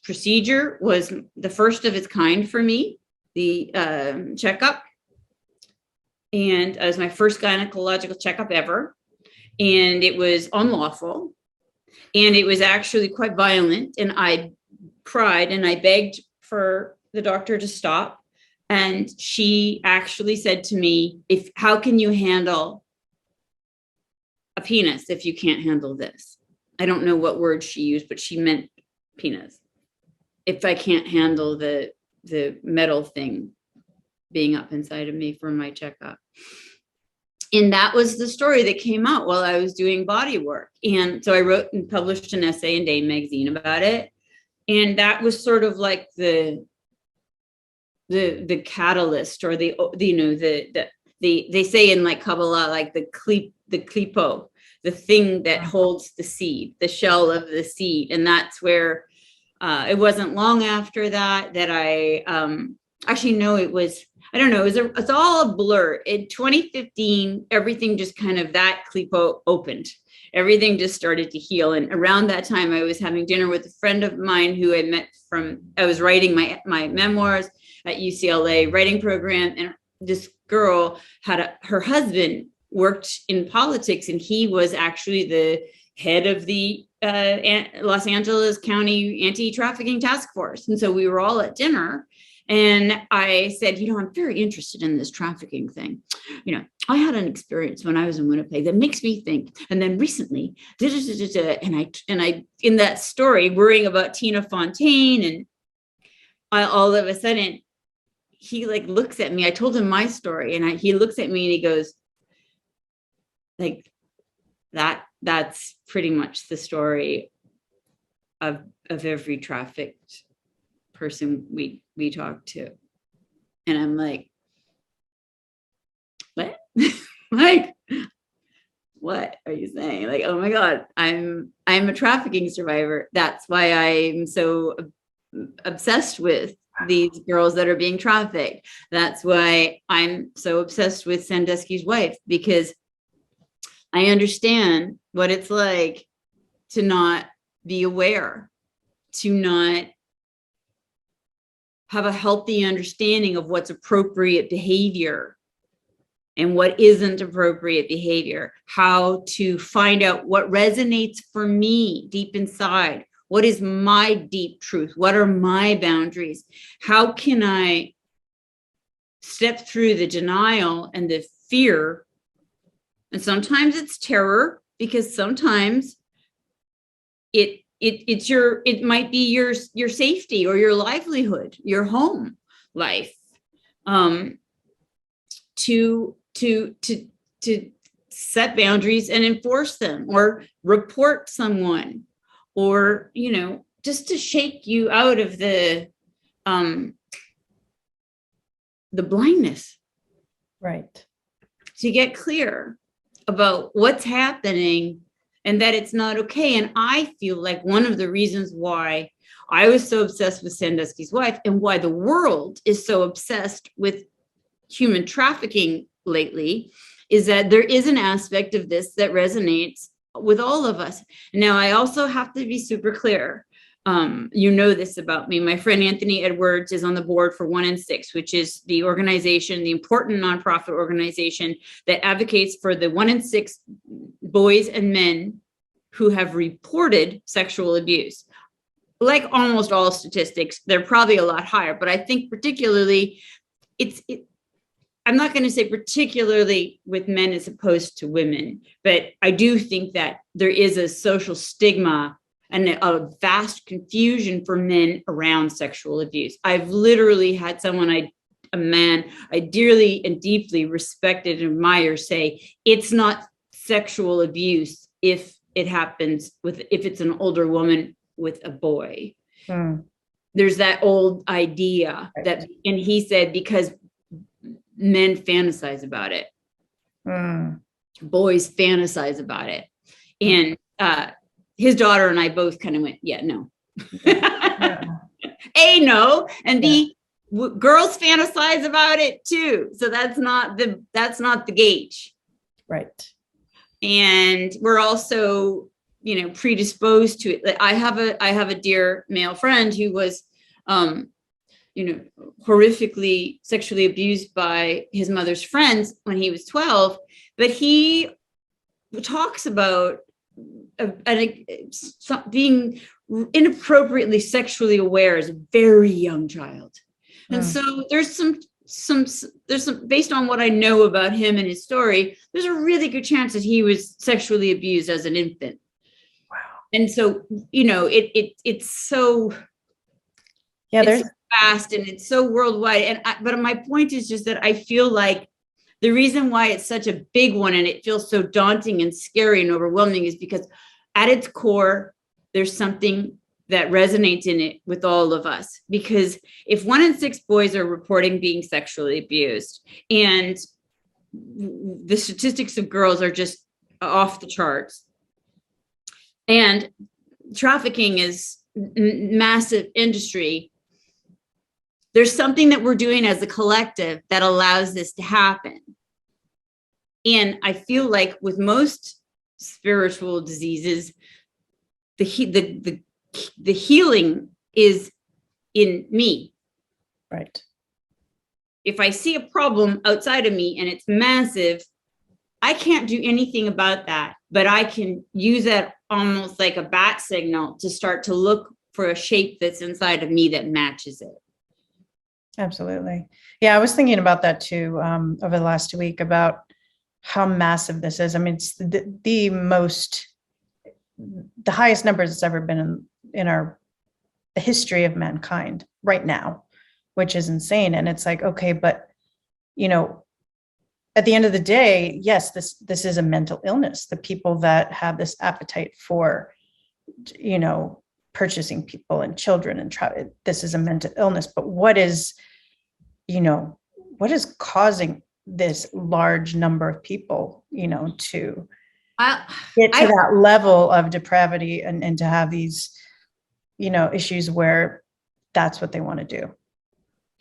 procedure was the first of its kind for me, the checkup. And it was my first gynecological checkup ever. And it was unlawful. And it was actually quite violent. And I cried and I begged for the doctor to stop. And she actually said to me, how can you handle a penis if you can't handle this? I don't know what word she used, but she meant penis. If I can't handle the metal thing being up inside of me for my checkup. And that was the story that came out while I was doing body work. And so I wrote and published an essay in Dame magazine about it. And that was sort of like the catalyst, or they say in like Kabbalah, like the klipo, the thing that holds the seed, the shell of the seed. And that's where it wasn't long after that I actually no, it was, I don't know, it's all a blur. In 2015, everything just kind of, that clipo opened. Everything just started to heal. And around that time, I was having dinner with a friend of mine who I met I was writing my memoirs at UCLA writing program. And this girl her husband worked in politics, and he was actually the head of the Los Angeles County Anti-Trafficking Task Force. And so we were all at dinner. And I said, I'm very interested in this trafficking thing. I had an experience when I was in Winnipeg that makes me think. And then recently, and I in that story, worrying about Tina Fontaine, and all of a sudden, he looks at me. I told him my story, and he looks at me and he goes, that's pretty much the story of every trafficked person we talk to. And I'm like, what? What are you saying? Oh my God, I'm a trafficking survivor. That's why I'm so obsessed with these girls that are being trafficked. That's why I'm so obsessed with Sandusky's wife, because I understand what it's like to not be aware, to not have a healthy understanding of what's appropriate behavior and what isn't appropriate behavior, how to find out what resonates for me deep inside. What is my deep truth? What are my boundaries? How can I step through the denial and the fear? And sometimes it's terror, because sometimes it might be your safety or your livelihood, your home life, to set boundaries and enforce them, or report someone, or just to shake you out of the blindness, Right. to get clear about what's happening and that it's not okay. And I feel like one of the reasons why I was so obsessed with Sandusky's wife, and why the world is so obsessed with human trafficking lately, is that there is an aspect of this that resonates with all of us. Now, I also have to be super clear. This about me. My friend Anthony Edwards is on the board for 1 in 6, which is the organization, the important nonprofit organization that advocates for the 1 in 6 boys and men who have reported sexual abuse. Like almost all statistics, they're probably a lot higher, but I think particularly I'm not going to say particularly with men as opposed to women, but I do think that there is a social stigma and a vast confusion for men around sexual abuse. I've literally had a man I dearly and deeply respected and admire say, it's not sexual abuse if it's an older woman with a boy. There's that old idea that, and he said, because men fantasize about it. Boys fantasize about it. And his daughter and I both kind of went, yeah, no. A, no. And B, girls fantasize about it too. So that's not the gauge. Right. And we're also, predisposed to it. I have a dear male friend who was, horrifically sexually abused by his mother's friends when he was 12, but he talks about being inappropriately sexually aware as a very young child. And so there's some based on what I know about him and his story, there's a really good chance that he was sexually abused as an infant. Wow. And so, it's so there's fast and it's so worldwide. But my point is just that I feel like the reason why it's such a big one and it feels so daunting and scary and overwhelming is because at its core, there's something that resonates in it with all of us. Because if 1 in 6 boys are reporting being sexually abused, and the statistics of girls are just off the charts. And trafficking is massive industry. There's something that we're doing as a collective that allows this to happen. And I feel like with most spiritual diseases, the healing is in me. Right. If I see a problem outside of me and it's massive, I can't do anything about that, but I can use that almost like a bat signal to start to look for a shape that's inside of me that matches it. Absolutely. Yeah, I was thinking about that too over the last week about how massive this is. I mean, it's the highest numbers it's ever been in the history of mankind right now, which is insane. And it's like, okay, but at the end of the day, yes, this is a mental illness. The people that have this appetite for, purchasing people and children and this is a mental illness. But what is causing this large number of people, to get to that level of depravity and to have these, issues where that's what they want to do.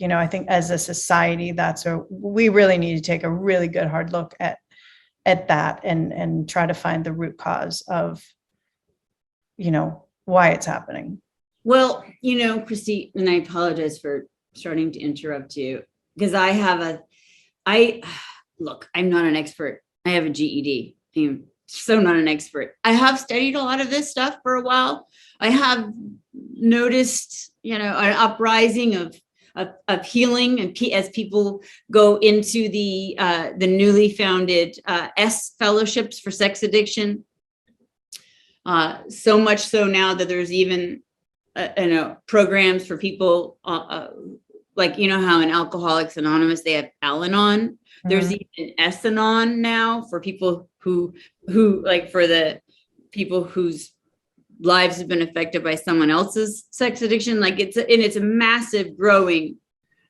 I think as a society, that's where we really need to take a really good hard look at that and try to find the root cause of, why it's happening. Well, Christy, and I apologize for starting to interrupt you because look, I'm not an expert. I have a GED. I'm so not an expert. I have studied a lot of this stuff for a while. I have noticed, an uprising of healing and as people go into the newly founded S fellowships for sex addiction. So much so now that there's even programs for people like how in Alcoholics Anonymous they have Al-Anon. Mm-hmm. There's even S-Anon now for people who like for the people whose lives have been affected by someone else's sex addiction. Like it's a massive growing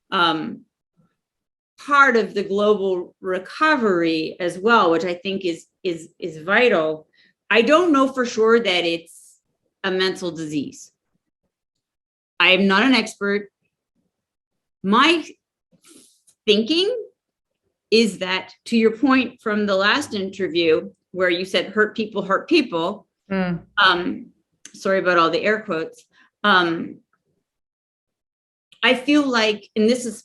part of the global recovery as well, which I think is vital. I don't know for sure that it's a mental disease. I am not an expert. My thinking is that, to your point from the last interview where you said hurt people hurt people. Sorry about all the air quotes. I feel like, and this is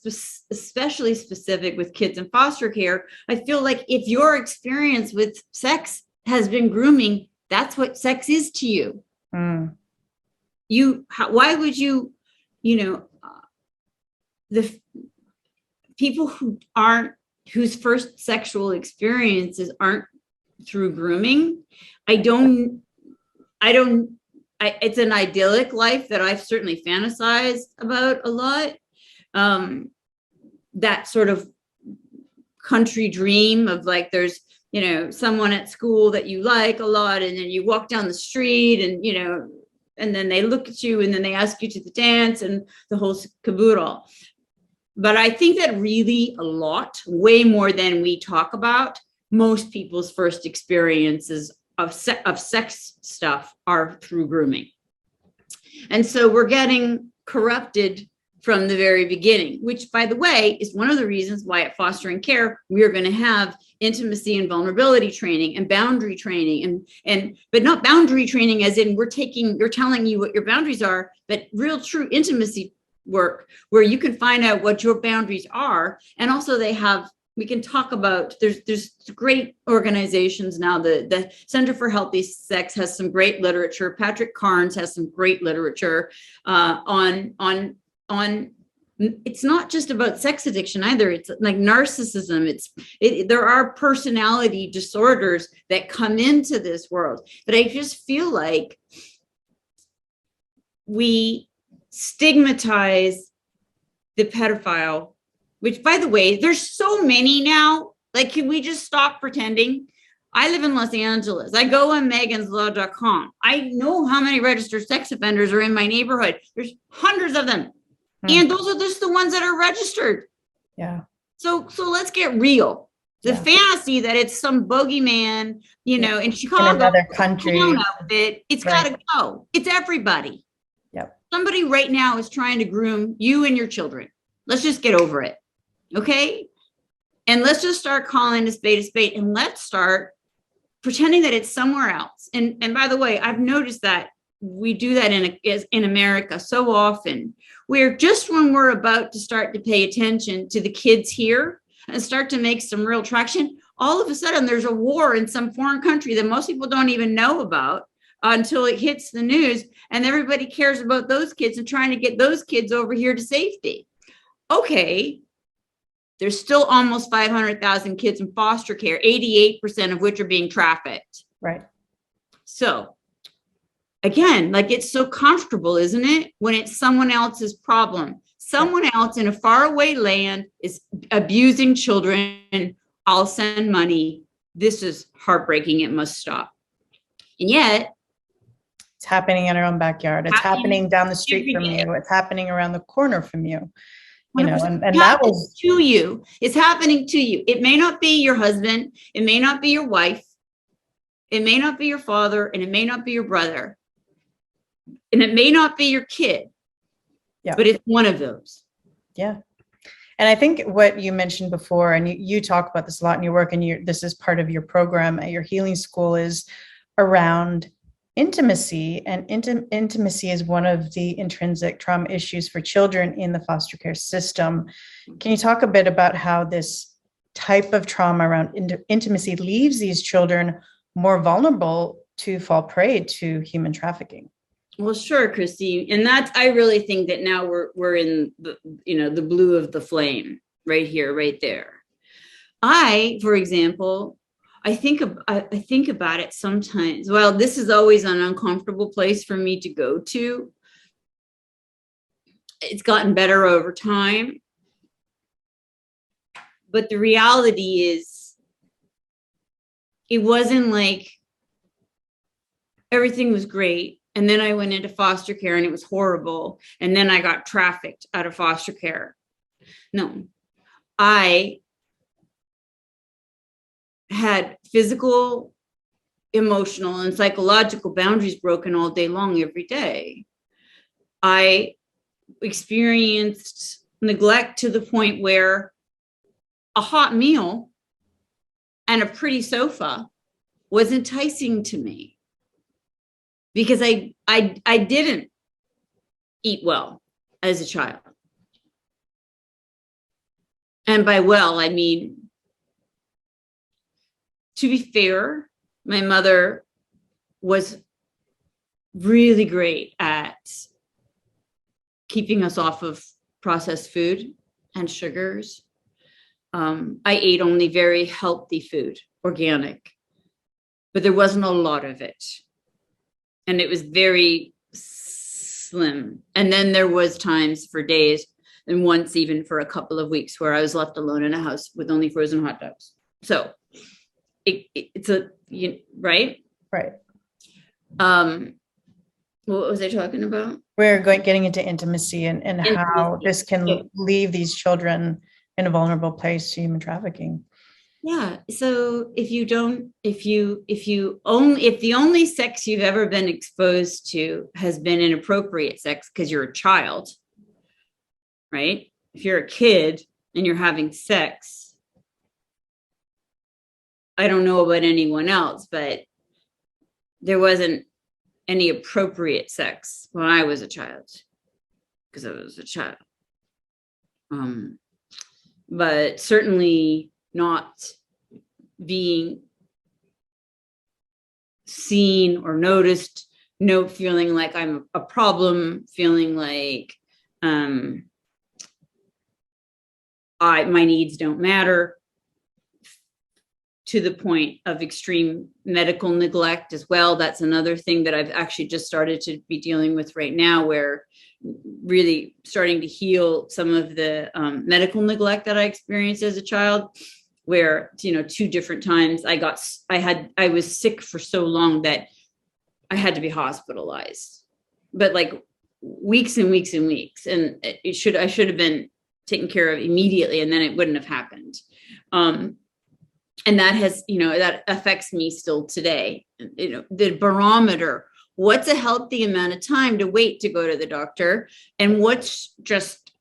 especially specific with kids in foster care, I feel like if your experience with sex has been grooming, that's what sex is to you. Why would you, the people whose first sexual experiences aren't through grooming. It's an idyllic life that I've certainly fantasized about a lot. That sort of country dream of like, there's, someone at school that you like a lot. And then you walk down the street and, and then they look at you and then they ask you to the dance and the whole caboodle. But I think that really a lot, way more than we talk about, most people's first experiences of sex stuff are through grooming. And so we're getting corrupted from the very beginning, which, by the way, is one of the reasons why at Fostering Care, we are going to have intimacy and vulnerability training and boundary training but not boundary training as in you're telling you what your boundaries are, but real true intimacy work where you can find out what your boundaries are. And also we can talk about, there's great organizations now. The Center for Healthy Sex has some great literature. Patrick Carnes has some great literature on it's not just about sex addiction either. It's like narcissism. There are personality disorders that come into this world, but I just feel like we stigmatize the pedophile, which, by the way, there's so many now. Like, can we just stop pretending? I live in Los Angeles. I go on meganslaw.com. I know how many registered sex offenders are in my neighborhood. There's hundreds of them. And those are just the ones that are registered. Yeah. So let's get real. The Yeah. fantasy that it's some bogeyman, you know, in In Chicago, another country. clown outfit, it's Right. got to go. It's everybody. Yep. Somebody right now is trying to groom you and your children. Let's just get over it. Okay. And let's just start calling a spade, and let's start pretending that it's somewhere else. And by the way, I've noticed that we do that in America so often, where just when we're about to start to pay attention to the kids here and start to make some real traction, all of a sudden there's a war in some foreign country that most people don't even know about until it hits the news, and everybody cares about those kids and trying to get those kids over here to safety. Okay. There's still almost 500,000 kids in foster care, 88% of which are being trafficked. Right. So again, like, it's so comfortable, isn't it? When it's someone else's problem. Someone else in a faraway land is abusing children. I'll send money. This is heartbreaking. It must stop. And yet, It's happening in our own backyard. It's happening down the street every from day. you. It's happening around the corner from you. You know, 100%. and that was to you. It's happening to you. It may not be your husband. It may not be your wife. It may not be your father, and it may not be your brother. And it may not be your kid. Yeah. But it's one of those. Yeah. And I think what you mentioned before, and you talk about this a lot in your work, and this is part of your program at your healing school, is around intimacy. And intimacy is one of the intrinsic trauma issues for children in the foster care system. Can you talk a bit about how this type of trauma around intimacy leaves these children more vulnerable to fall prey to human trafficking? Well, sure, Christy. And I really think that now we're in the, the blue of the flame right here, right there. For example, I think about it sometimes. Well, this is always an uncomfortable place for me to go to. It's gotten better over time. But the reality is, it wasn't like everything was great. And then I went into foster care and it was horrible. And then I got trafficked out of foster care. No, I had physical, emotional, and psychological boundaries broken all day long, every day. I experienced neglect to the point where a hot meal and a pretty sofa was enticing to me, because I didn't eat well as a child. And by well, I mean, to be fair, my mother was really great at keeping us off of processed food and sugars. I ate only very healthy food, organic, but there wasn't a lot of it. And it was very slim. And then there was times for days, and once even for a couple of weeks, where I was left alone in a house with only frozen hot dogs. So it's right. Right. What was I talking about? We're getting into intimacy and how this can leave these children in a vulnerable place to human trafficking. Yeah. So if the only sex you've ever been exposed to has been inappropriate sex because you're a child, right? If you're a kid and you're having sex, I don't know about anyone else, but there wasn't any appropriate sex when I was a child, because I was a child. But certainly not being seen or noticed, no feeling like I'm a problem, feeling like my needs don't matter, to the point of extreme medical neglect as well. That's another thing that I've actually just started to be dealing with right now, where really starting to heal some of the medical neglect that I experienced as a child, where, 2 different times I was sick for so long that I had to be hospitalized, but like weeks and weeks and weeks. And I should have been taken care of immediately, and then it wouldn't have happened. And that has, that affects me still today. The barometer, what's a healthy amount of time to wait to go to the doctor, and what's just,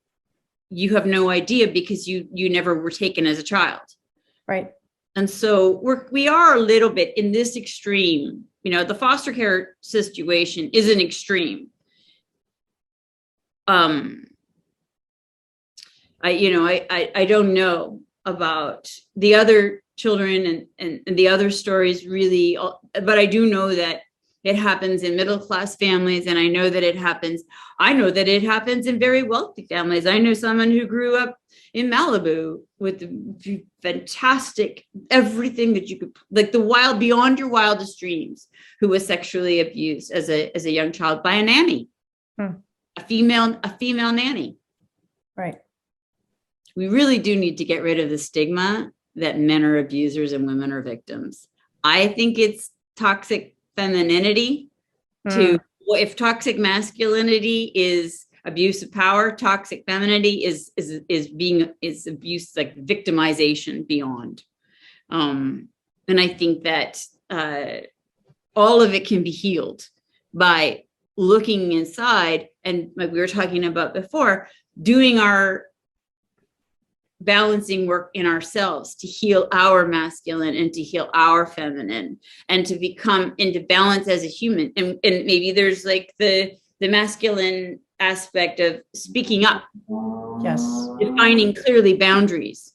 you have no idea because you never were taken as a child. Right. And so we are a little bit in this extreme. The foster care situation is an extreme. I don't know about the other children and the other stories really, but I do know that it happens in middle class families, and I know that it happens in very wealthy families. I know someone who grew up in Malibu with fantastic everything that you could, like beyond your wildest dreams, who was sexually abused as a young child by a nanny, a female nanny. Right. We really do need to get rid of the stigma that men are abusers and women are victims. I think it's toxic femininity if toxic masculinity is abuse of power, toxic femininity is abuse, like victimization beyond. And I think that all of it can be healed by looking inside, and like we were talking about before, doing our balancing work in ourselves to heal our masculine and to heal our feminine and to become into balance as a human. And maybe there's like the masculine aspect of speaking up. Yes. Defining clearly boundaries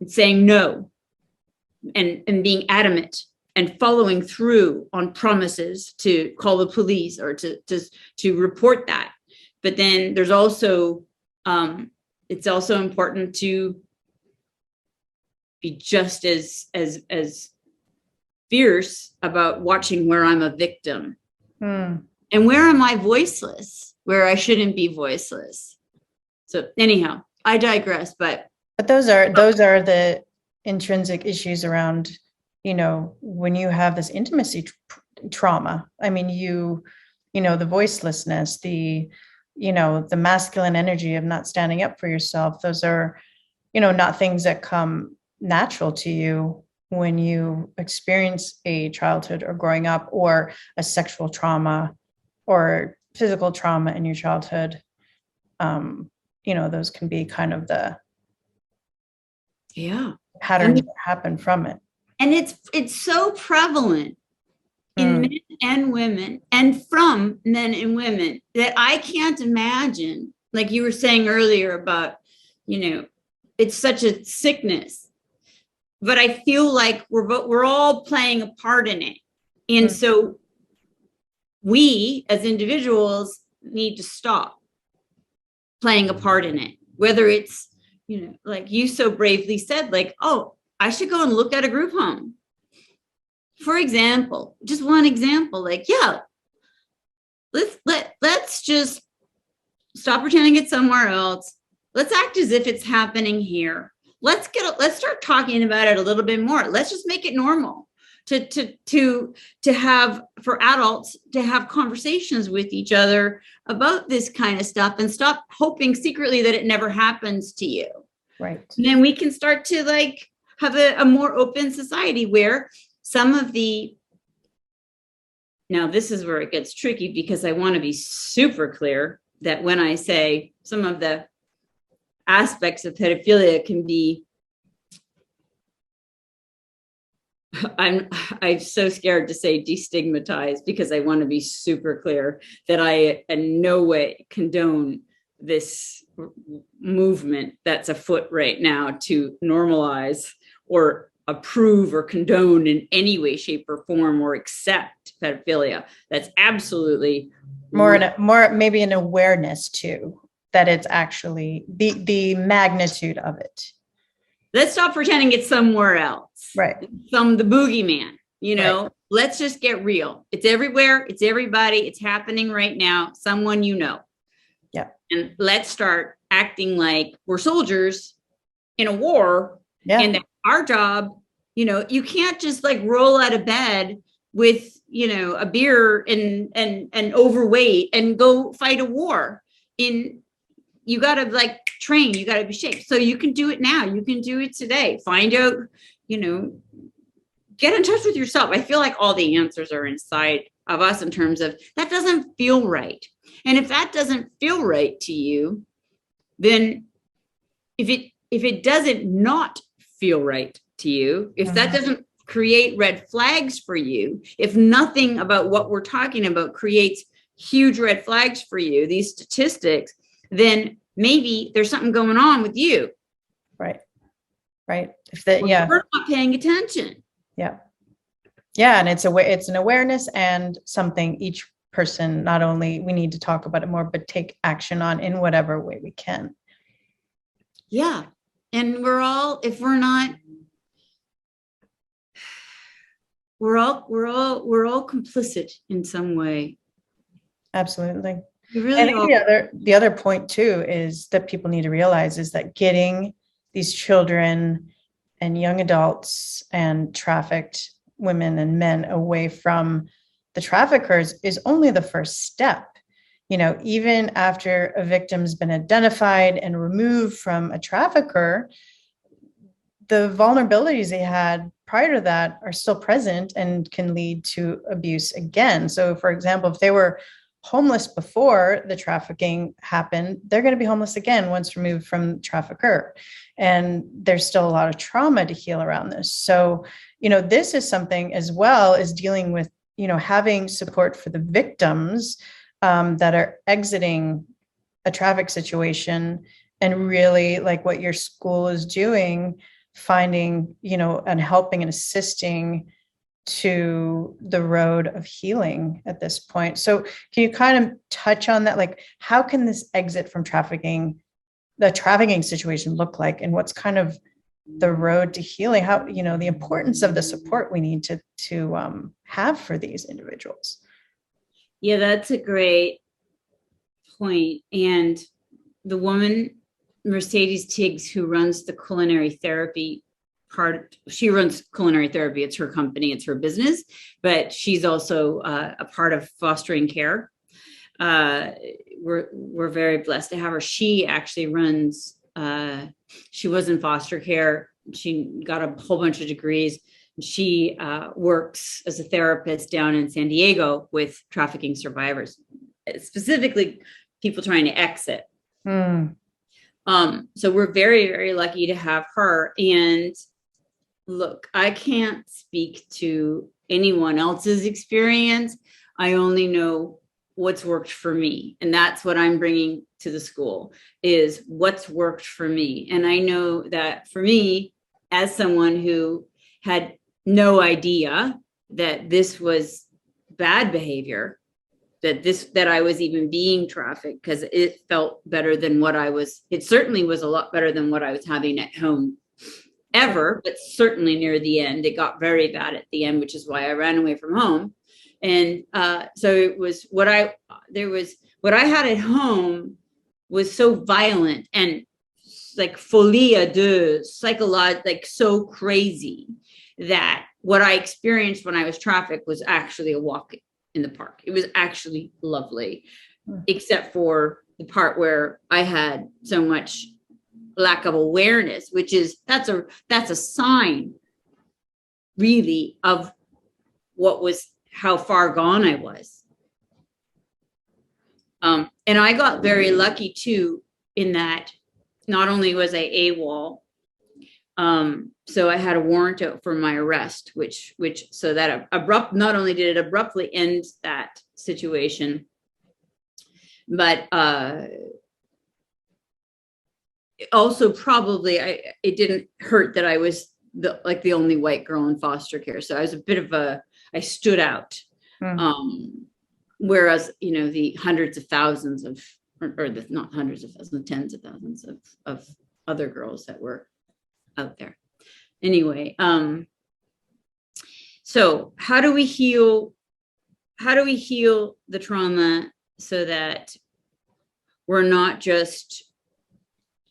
and saying no and being adamant and following through on promises to call the police or to report that. But then there's also, it's also important to be just as fierce about watching where I'm a victim and where am I voiceless, where I shouldn't be voiceless. So anyhow, I digress, but those are the intrinsic issues around, when you have this intimacy trauma. I mean, the voicelessness, the masculine energy of not standing up for yourself. Those are, not things that come natural to you when you experience a childhood or growing up or a sexual trauma or physical trauma in your childhood. Those can be kind of the patterns that happen from it. And it's so prevalent in men and women and from men and women that I can't imagine, like you were saying earlier about, it's such a sickness, but I feel like we're all playing a part in it. And so we as individuals need to stop playing a part in it, whether it's, like you so bravely said, like, oh, I should go and look at a group home. For example, just one example, like, let's just stop pretending it's somewhere else. Let's act as if it's happening here. Let's start talking about it a little bit more. Let's just make it normal to have, for adults to have conversations with each other about this kind of stuff and stop hoping secretly that it never happens to you. Right. And then we can start to like have a more open society where some of now this is where it gets tricky, because I want to be super clear that when I say some of the aspects of pedophilia can be, I'm so scared to say destigmatized, because I want to be super clear that I in no way condone this movement that's afoot right now to normalize or approve or condone in any way, shape, or form or accept pedophilia. That's absolutely more maybe an awareness too, that it's actually the magnitude of it. Let's stop pretending it's somewhere else. Right. From the boogeyman, Right. Let's just get real. It's everywhere. It's everybody. It's happening right now. Someone, Yeah. And let's start acting like we're soldiers in a war. Yeah. And that our job, you can't just like roll out of bed with, a beer and overweight and go fight a war. You got to train, you got to be shaped. So you can do it now. You can do it today. Find out, get in touch with yourself. I feel like all the answers are inside of us in terms of that doesn't feel right. And if that doesn't feel right to you, then if it doesn't not feel right to you, if that doesn't create red flags for you, if nothing about what we're talking about creates huge red flags for you, these statistics, then maybe there's something going on with you. Right. Right. If that, Or yeah. we're not paying attention. Yeah. Yeah. And it's an awareness and something each person, not only we need to talk about it more, but take action on in whatever way we can. Yeah. And we're all, if we're not, we're all complicit in some way. Absolutely. We I really think are. the other point too is that people need to realize is that getting these children and young adults and trafficked women and men away from the traffickers is only the first step. You know, even after a victim's been identified and removed from a trafficker, the vulnerabilities they had prior to that are still present and can lead to abuse again. So, for example, if they were homeless before the trafficking happened, they're going to be homeless again once removed from trafficker. And there's still a lot of trauma to heal around this. So, you know, this is something as well as dealing with, you know, having support for the victims that are exiting a traffic situation, and really like what your school is doing, finding, you know, and helping and assisting to the road of healing at this point. So can you kind of touch on that? Like, how can this exit from trafficking, the trafficking situation look like, and what's kind of the road to healing? How, you know, the importance of the support we need to have for these individuals. Yeah, that's a great point. And the woman, Mercedes Tiggs, who runs the culinary therapy part, she runs culinary therapy. It's her company, it's her business, but she's also a part of fostering care. We're very blessed to have her. She actually runs, she was in foster care. She got a whole bunch of degrees. She works as a therapist down in San Diego with trafficking survivors, specifically people trying to exit. So we're very, very lucky to have her. And look, I can't speak to anyone else's experience. I only know what's worked for me. And that's what I'm bringing to the school, is what's worked for me. And I know that for me, as someone who had no idea that this was bad behavior, that I was even being trafficked, because it felt better than what I was. It certainly was a lot better than what I was having at home ever, but certainly near the end, it got very bad at the end, which is why I ran away from home. And so it was what I had at home was so violent and like folie à deux, psychological, like so crazy, that what I experienced when I was trafficked was actually a walk in the park. It was actually lovely, except for the part where I had so much lack of awareness, which is that's a sign really of how far gone I was. And I got very lucky too, in that not only was I AWOL, so I had a warrant out for my arrest, which so that not only did it abruptly end that situation, but also probably it didn't hurt that I was the only white girl in foster care. So I was I stood out. Whereas, you know, the hundreds of thousands of, or the not hundreds of thousands, tens of thousands of other girls that were out there. Anyway, so how do we heal the trauma so that we're not just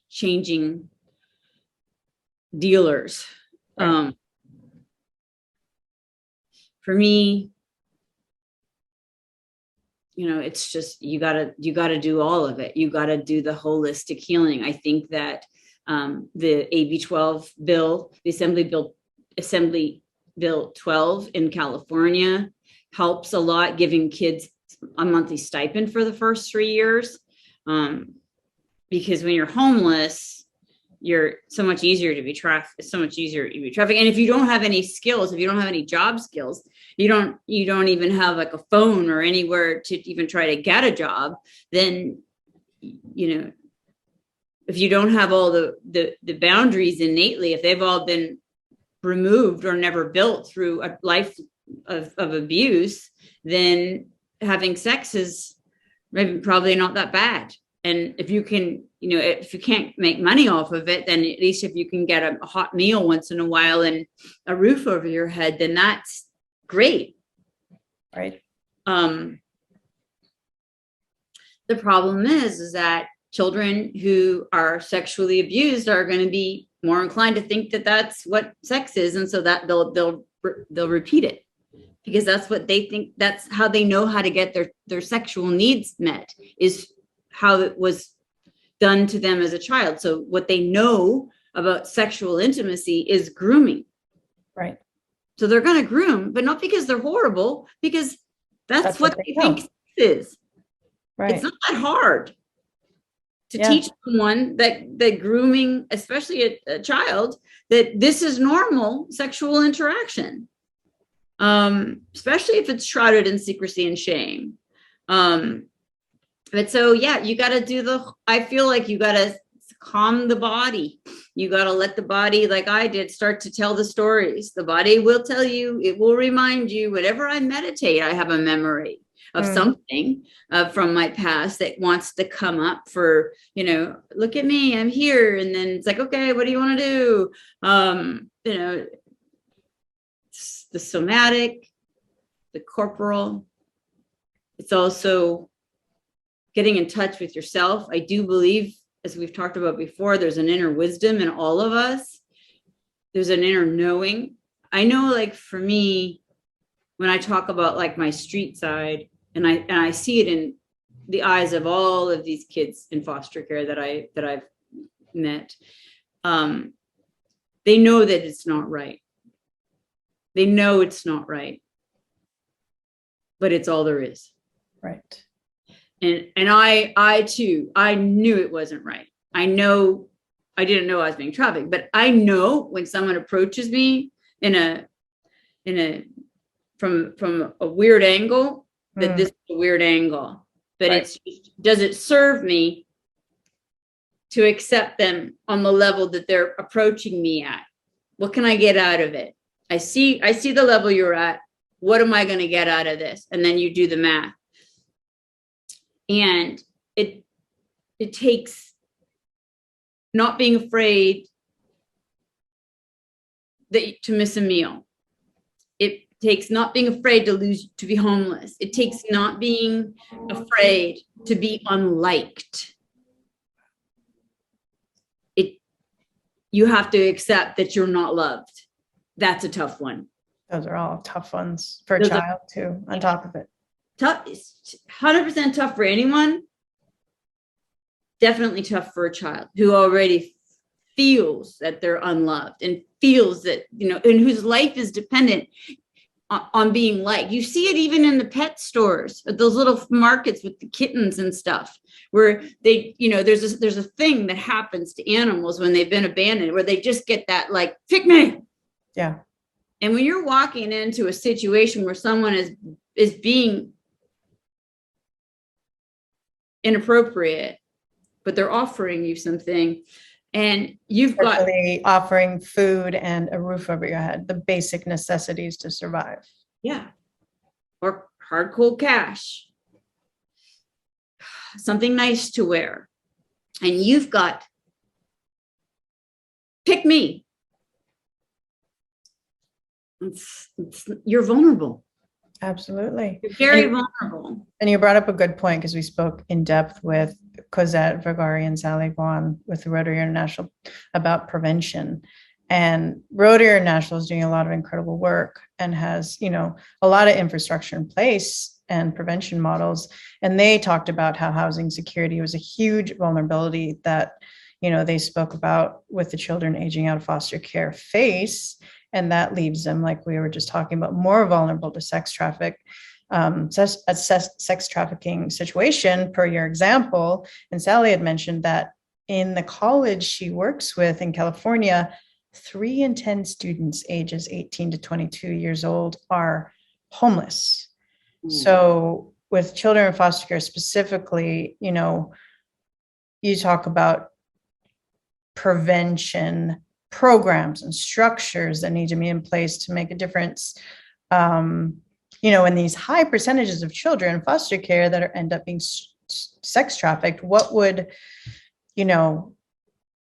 changing dealers? Right. For me, you know, it's just, you gotta do all of it. You gotta do the holistic healing. I think that the AB 12 bill, the Assembly Bill 12 in California helps a lot, giving kids a monthly stipend for the first 3 years. Because when you're homeless, you're so much easier to be trafficked. It's so much easier to be trafficked. And if you don't have any skills, if you don't have any job skills, you don't even have like a phone or anywhere to even try to get a job, then, you know, if you don't have all the boundaries innately, if they've all been removed or never built through a life of abuse, then having sex is maybe probably not that bad. And if you can, you know, if you can't make money off of it, then at least if you can get a hot meal once in a while and a roof over your head, then that's great. Right. The problem is that children who are sexually abused are going to be more inclined to think that that's what sex is, and so that they'll repeat it because that's what they think. That's how they know how to get their sexual needs met, is how it was done to them as a child. So what they know about sexual intimacy is grooming. Right. So they're going to groom, but not because they're horrible, because that's what they think sex is. Right. It's not that hard to teach someone that grooming, especially a child, that this is normal sexual interaction, especially if it's shrouded in secrecy and shame. But so, yeah, you got to I feel like you got to calm the body. You got to let the body, like I did, start to tell the stories. The body will tell you, it will remind you. Whenever I meditate, I have a memory of something from my past that wants to come up for, you know, look at me, I'm here. And then it's like, okay, what do you want to do? You know, the somatic, the corporal. It's also getting in touch with yourself. I do believe, as we've talked about before, there's an inner wisdom in all of us. There's an inner knowing. I know, like for me, when I talk about like my street side, and I see it in the eyes of all of these kids in foster care that I've met, they know that it's not right. They know it's not right, but it's all there is. Right. And I too, I knew it wasn't right. I know, I didn't know I was being trafficked, but I know when someone approaches me from a weird angle, that this is a weird angle, but it's, does it serve me to accept them on the level that they're approaching me at? What can I get out of it? I see the level you're at. What am I going to get out of this? And then you do the math. And it takes not being afraid to miss a meal. It takes not being afraid to be homeless. It takes not being afraid to be unliked. You have to accept that you're not loved. That's a tough one. Those are all tough ones for a child too, on top of it. Tough, 100% tough for anyone. Definitely tough for a child who already feels that they're unloved and feels that, you know, and whose life is dependent on being liked. You see it even in the pet stores, those little markets with the kittens and stuff, where they, you know, there's a thing that happens to animals when they've been abandoned, where they just get that like, pick me. Yeah. And when you're walking into a situation where someone is being inappropriate, but they're offering you something, and you've got offering food and a roof over your head, the basic necessities to survive. Yeah. Or hard cold cash, something nice to wear, and you've got pick me. You're vulnerable. Absolutely. You're very vulnerable. And you brought up a good point, because we spoke in depth with Cosette Vergari and Sally Guan with the Rotary International about prevention. And Rotary International is doing a lot of incredible work and has, you know, a lot of infrastructure in place and prevention models. And they talked about how housing security was a huge vulnerability that, you know, they spoke about with the children aging out of foster care face. And that leaves them, like we were just talking about, more vulnerable to sex trafficking situation, per your example. And Sally had mentioned that in the college she works with in California, 3 in 10 students ages 18 to 22 years old are homeless. So with children in foster care specifically, you know, you talk about prevention programs and structures that need to be in place to make a difference. You know, in these high percentages of children in foster care that end up being sex trafficked, what would, you know,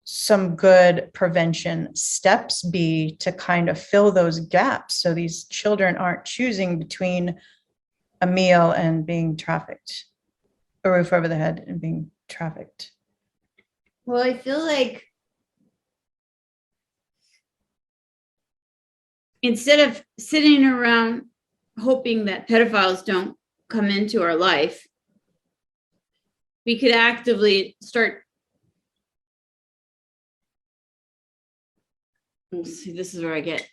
some good prevention steps be to kind of fill those gaps so these children aren't choosing between a meal and being trafficked, a roof over the head and being trafficked? Well, I feel like instead of sitting around hoping that pedophiles don't come into our life, we could actively start. See, this is where I get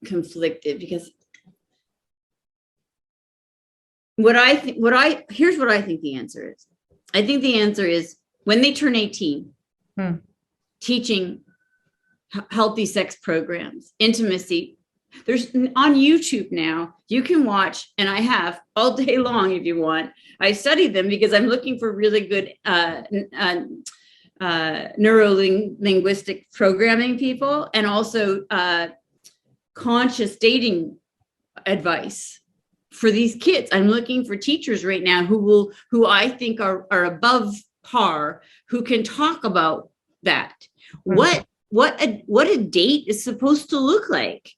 conflicted, because here's what I think the answer is. I think the answer is when they turn 18, teaching healthy sex programs, intimacy. There's on YouTube now, you can watch, and I have all day long if you want. I studied them because I'm looking for really good neuro-linguistic programming people, and also conscious dating advice for these kids. I'm looking for teachers right now who I think are above par, who can talk about that. What a date is supposed to look like.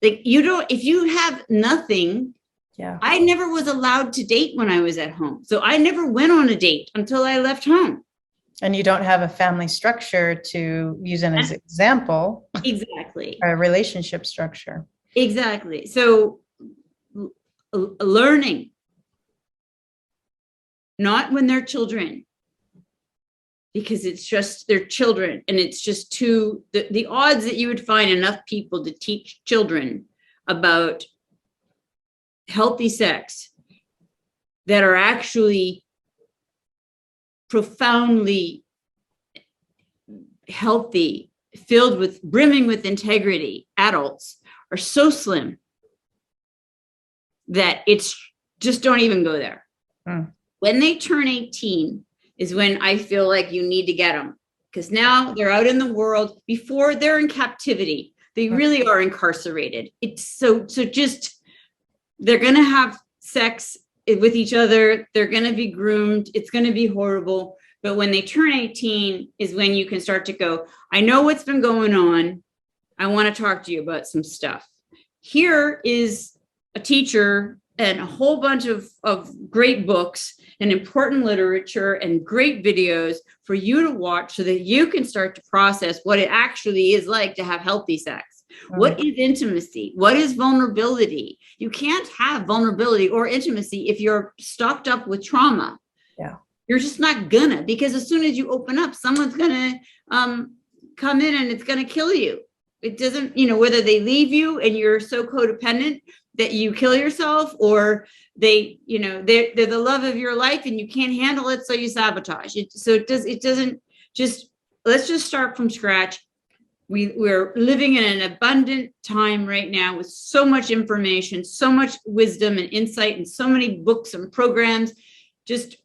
Like, if you have nothing. Yeah. I never was allowed to date when I was at home. So I never went on a date until I left home. And you don't have a family structure to use as an example. Exactly. A relationship structure. Exactly. So learning, not when they're children, because it's just they're children, and it's just the odds that you would find enough people to teach children about healthy sex that are actually profoundly healthy, brimming with integrity adults, are so slim that it's just don't even go there. When they turn 18 is when I feel like you need to get them, because now they're out in the world. Before, they're in captivity. They really are incarcerated. It's so just, they're going to have sex with each other. They're going to be groomed. It's going to be horrible. But when they turn 18 is when you can start to go, I know what's been going on. I want to talk to you about some stuff. Here is a teacher and a whole bunch of great books and important literature and great videos for you to watch so that you can start to process what it actually is like to have healthy sex. What is intimacy? What is vulnerability? You can't have vulnerability or intimacy if you're stocked up with trauma. Yeah. You're just not gonna, because as soon as you open up, someone's gonna come in and it's gonna kill you. It doesn't, whether they leave you and you're so codependent that you kill yourself, or they're the love of your life and you can't handle it, so you sabotage it. So it doesn't just, let's just start from scratch. We're living in an abundant time right now with so much information, so much wisdom and insight, and so many books and programs. Just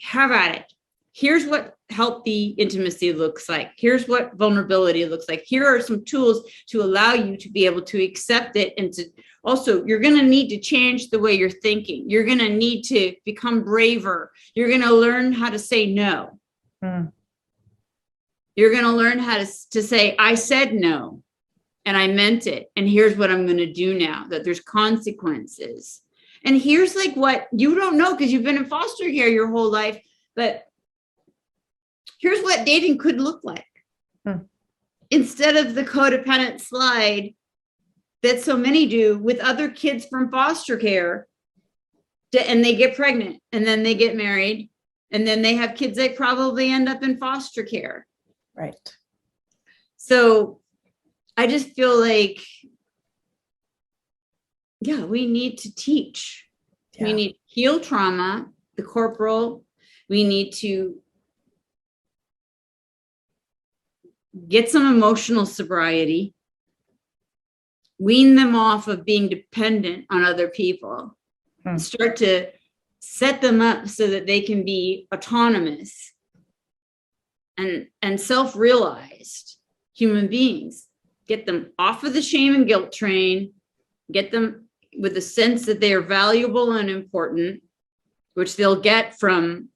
have at it. Here's what healthy intimacy looks like. Here's what vulnerability looks like. Here are some tools to allow you to be able to accept it. And to also, you're going to need to change the way you're thinking. You're going to need to become braver. You're going to learn how to say no. You're going to learn how to say, I said no, and I meant it. And here's what I'm going to do now, that there's consequences. And here's like what you don't know because you've been in foster care your whole life, but here's what dating could look like. Instead of the codependent slide that so many do with other kids from foster care, and they get pregnant and then they get married and then they have kids that probably end up in foster care. Right. So I just feel like, yeah, we need to teach. We need to heal trauma, the corporal. We need to get some emotional sobriety, wean them off of being dependent on other people, start to set them up so that they can be autonomous and self-realized human beings. Get them off of the shame and guilt train, get them with a sense that they are valuable and important, which they'll get from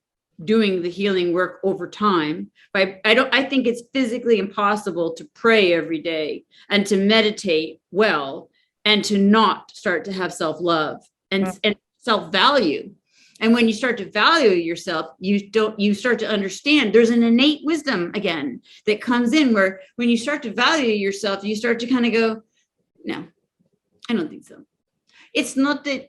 doing the healing work over time. But I think it's physically impossible to pray every day and to meditate well and to not start to have self-love and self-value. And when you start to value yourself, you start to understand there's an innate wisdom again that comes in, where when you start to value yourself, you start to kind of go, no, I don't think so. It's not that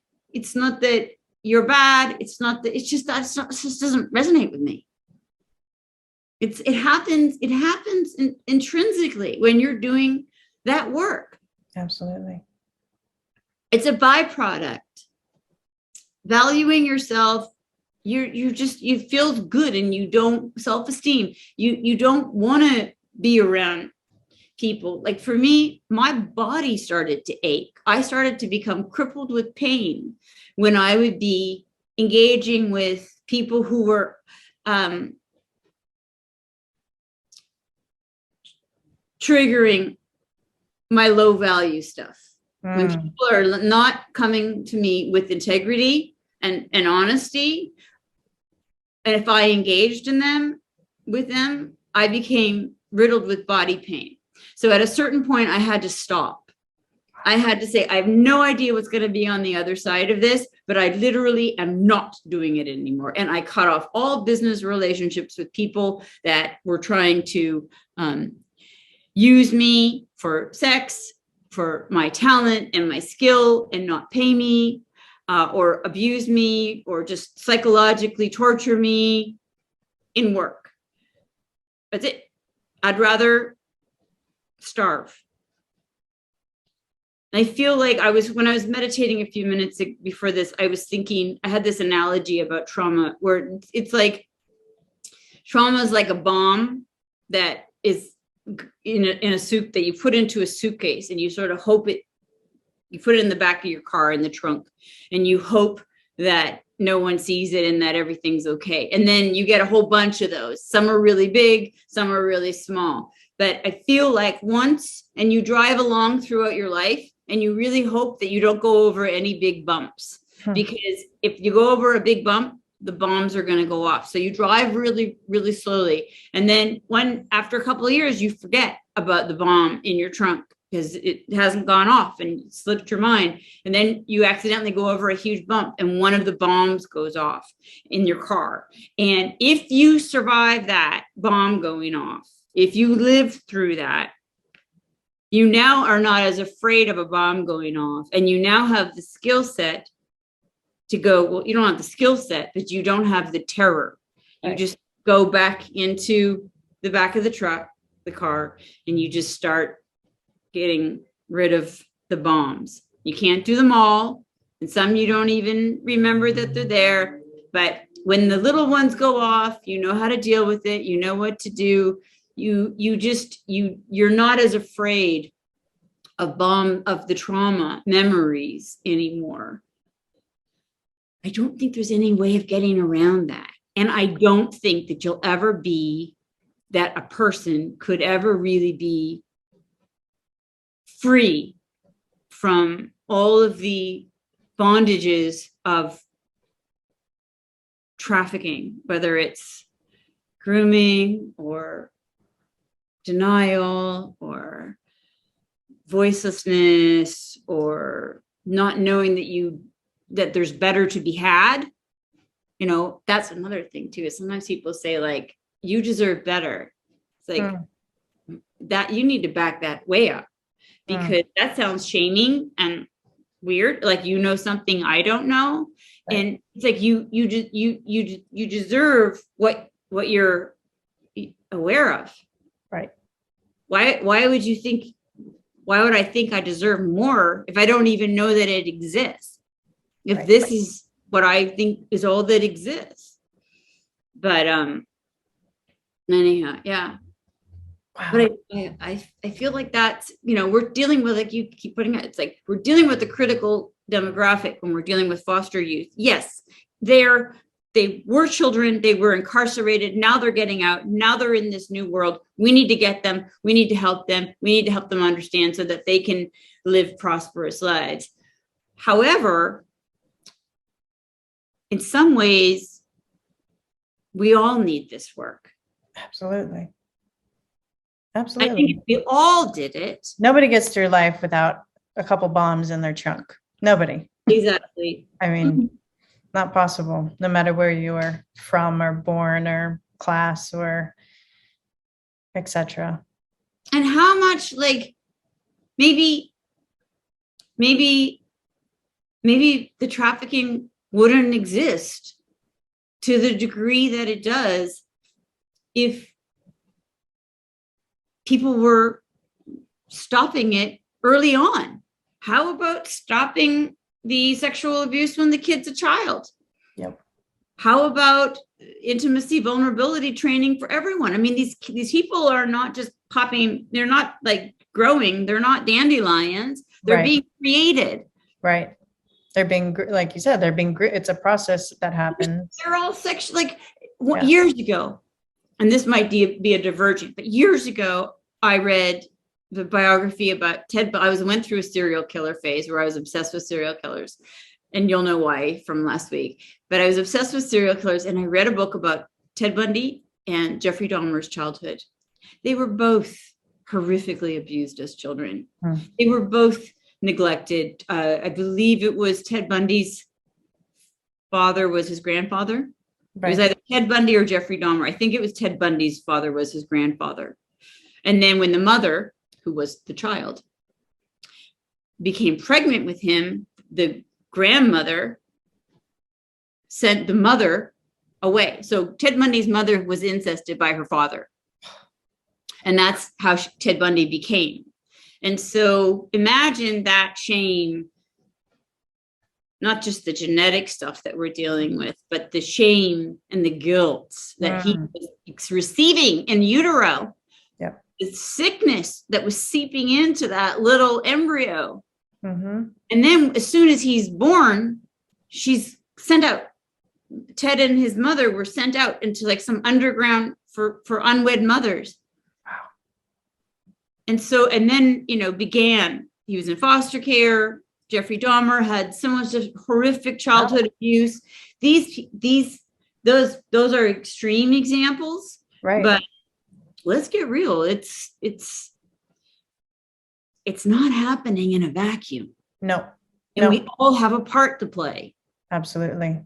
you're bad. It's just doesn't resonate with me. It happens intrinsically when you're doing that work. Absolutely. It's a byproduct. Valuing yourself, you feel good, and you don't self-esteem. You don't want to be around people. Like for me, my body started to ache. I started to become crippled with pain when I would be engaging with people who were triggering my low value stuff. When people are not coming to me with integrity and honesty, and if I engaged with them, I became riddled with body pain. So at a certain point, I had to stop. I had to say, I have no idea what's going to be on the other side of this, but I literally am not doing it anymore. And I cut off all business relationships with people that were trying to use me for sex, for my talent and my skill, and not pay me, or abuse me, or just psychologically torture me in work. That's it. I'd rather starve. I feel like when I was meditating a few minutes before this, I was thinking, I had this analogy about trauma, where it's like, trauma is like a bomb that is in a soup that you put into a suitcase, and you sort of hope you put it in the back of your car in the trunk, and you hope that no one sees it and that everything's okay. And then you get a whole bunch of those. Some are really big, some are really small. But I feel like and you drive along throughout your life, and you really hope that you don't go over any big bumps, because if you go over a big bump, the bombs are going to go off. So you drive really, really slowly. And then after a couple of years, you forget about the bomb in your trunk because it hasn't gone off and it slipped your mind. And then you accidentally go over a huge bump, and one of the bombs goes off in your car. And if you survive that bomb going off, if you live through that, you now are not as afraid of a bomb going off. And you now have the skill set to go, well, you don't have the skill set, but you don't have the terror. You just go back into the back of the car, and you just start getting rid of the bombs. You can't do them all. And some you don't even remember that they're there. But when the little ones go off, you know how to deal with it. You know what to do. You're not as afraid of the trauma memories anymore. I don't think there's any way of getting around that. And I don't think that that a person could ever really be free from all of the bondages of trafficking, whether it's grooming or denial or voicelessness, or not knowing that there's better to be had. That's another thing too, is sometimes people say, like, you deserve better. It's like that you need to back that way up, because that sounds shaming and weird. Like, something I don't know. Right. And it's like, you deserve what you're aware of. Right. Why would you think why would I think I deserve more if I don't even know that it exists? If Right. this is what I think is all that exists. But anyhow, yeah. Wow. But I feel like that's, we're dealing with, like you keep putting it, it's like we're dealing with the critical demographic when we're dealing with foster youth. Yes, they were children, they were incarcerated, now they're getting out, now they're in this new world. We need to get them, we need to help them, we need to help them understand so that they can live prosperous lives. However, in some ways, we all need this work. Absolutely. I Absolutely. think if we all did it. Nobody gets through life without a couple bombs in their trunk. Nobody. Exactly. I mean, not possible, no matter where you are from or born or class or etc. And how much, like, maybe the trafficking wouldn't exist to the degree that it does if people were stopping it early on. How about stopping the sexual abuse when the kid's a child? Yep. How about intimacy, vulnerability training for everyone? I mean, these people are not just popping, they're not like growing, they're not dandelions, they're Right. being created. Right. They're being, like you said, it's a process that happens. They're all sexual, like Yeah. years ago, and this might be a divergent, but years ago, I read the biography about Ted. I went through a serial killer phase where I was obsessed with serial killers. And you'll know why from last week. But I was obsessed with serial killers, and I read a book about Ted Bundy and Jeffrey Dahmer's childhood. They were both horrifically abused as children. They were both neglected. I believe it was Ted Bundy's father was his grandfather. Right. It was either Ted Bundy or Jeffrey Dahmer. I think it was Ted Bundy's father was his grandfather. And then when the mother, who was the child, became pregnant with him, the grandmother sent the mother away. So Ted Bundy's mother was incested by her father. And that's how Ted Bundy became. And so imagine that shame, not just the genetic stuff that we're dealing with, but the shame and the guilt that he was receiving in utero. Yep. The sickness that was seeping into that little embryo. Mm-hmm. And then as soon as he's born, she's sent out. Ted and his mother were sent out into like some underground for unwed mothers. Wow. And then, he was in foster care. Jeffrey Dahmer had so much horrific childhood abuse. Those are extreme examples. Right. But let's get real. It's not happening in a vacuum. No. And we all have a part to play. Absolutely.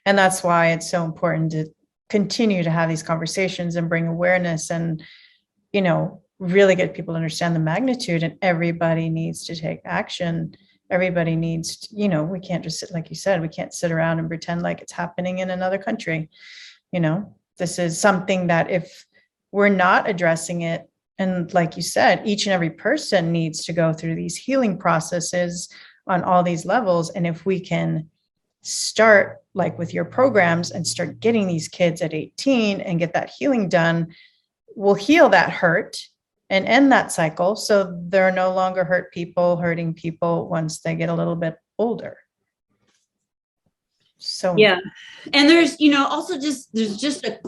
And that's why it's so important to continue to have these conversations and bring awareness and, really get people to understand the magnitude, and everybody needs to take action. Everybody needs to, we can't just sit, like you said, we can't sit around and pretend like it's happening in another country. This is something that if we're not addressing it, and like you said, each and every person needs to go through these healing processes on all these levels. And if we can start like with your programs and start getting these kids at 18 and get that healing done, we'll heal that hurt and end that cycle. So there are no longer hurting people once they get a little bit older. So yeah. And there's, also there's just a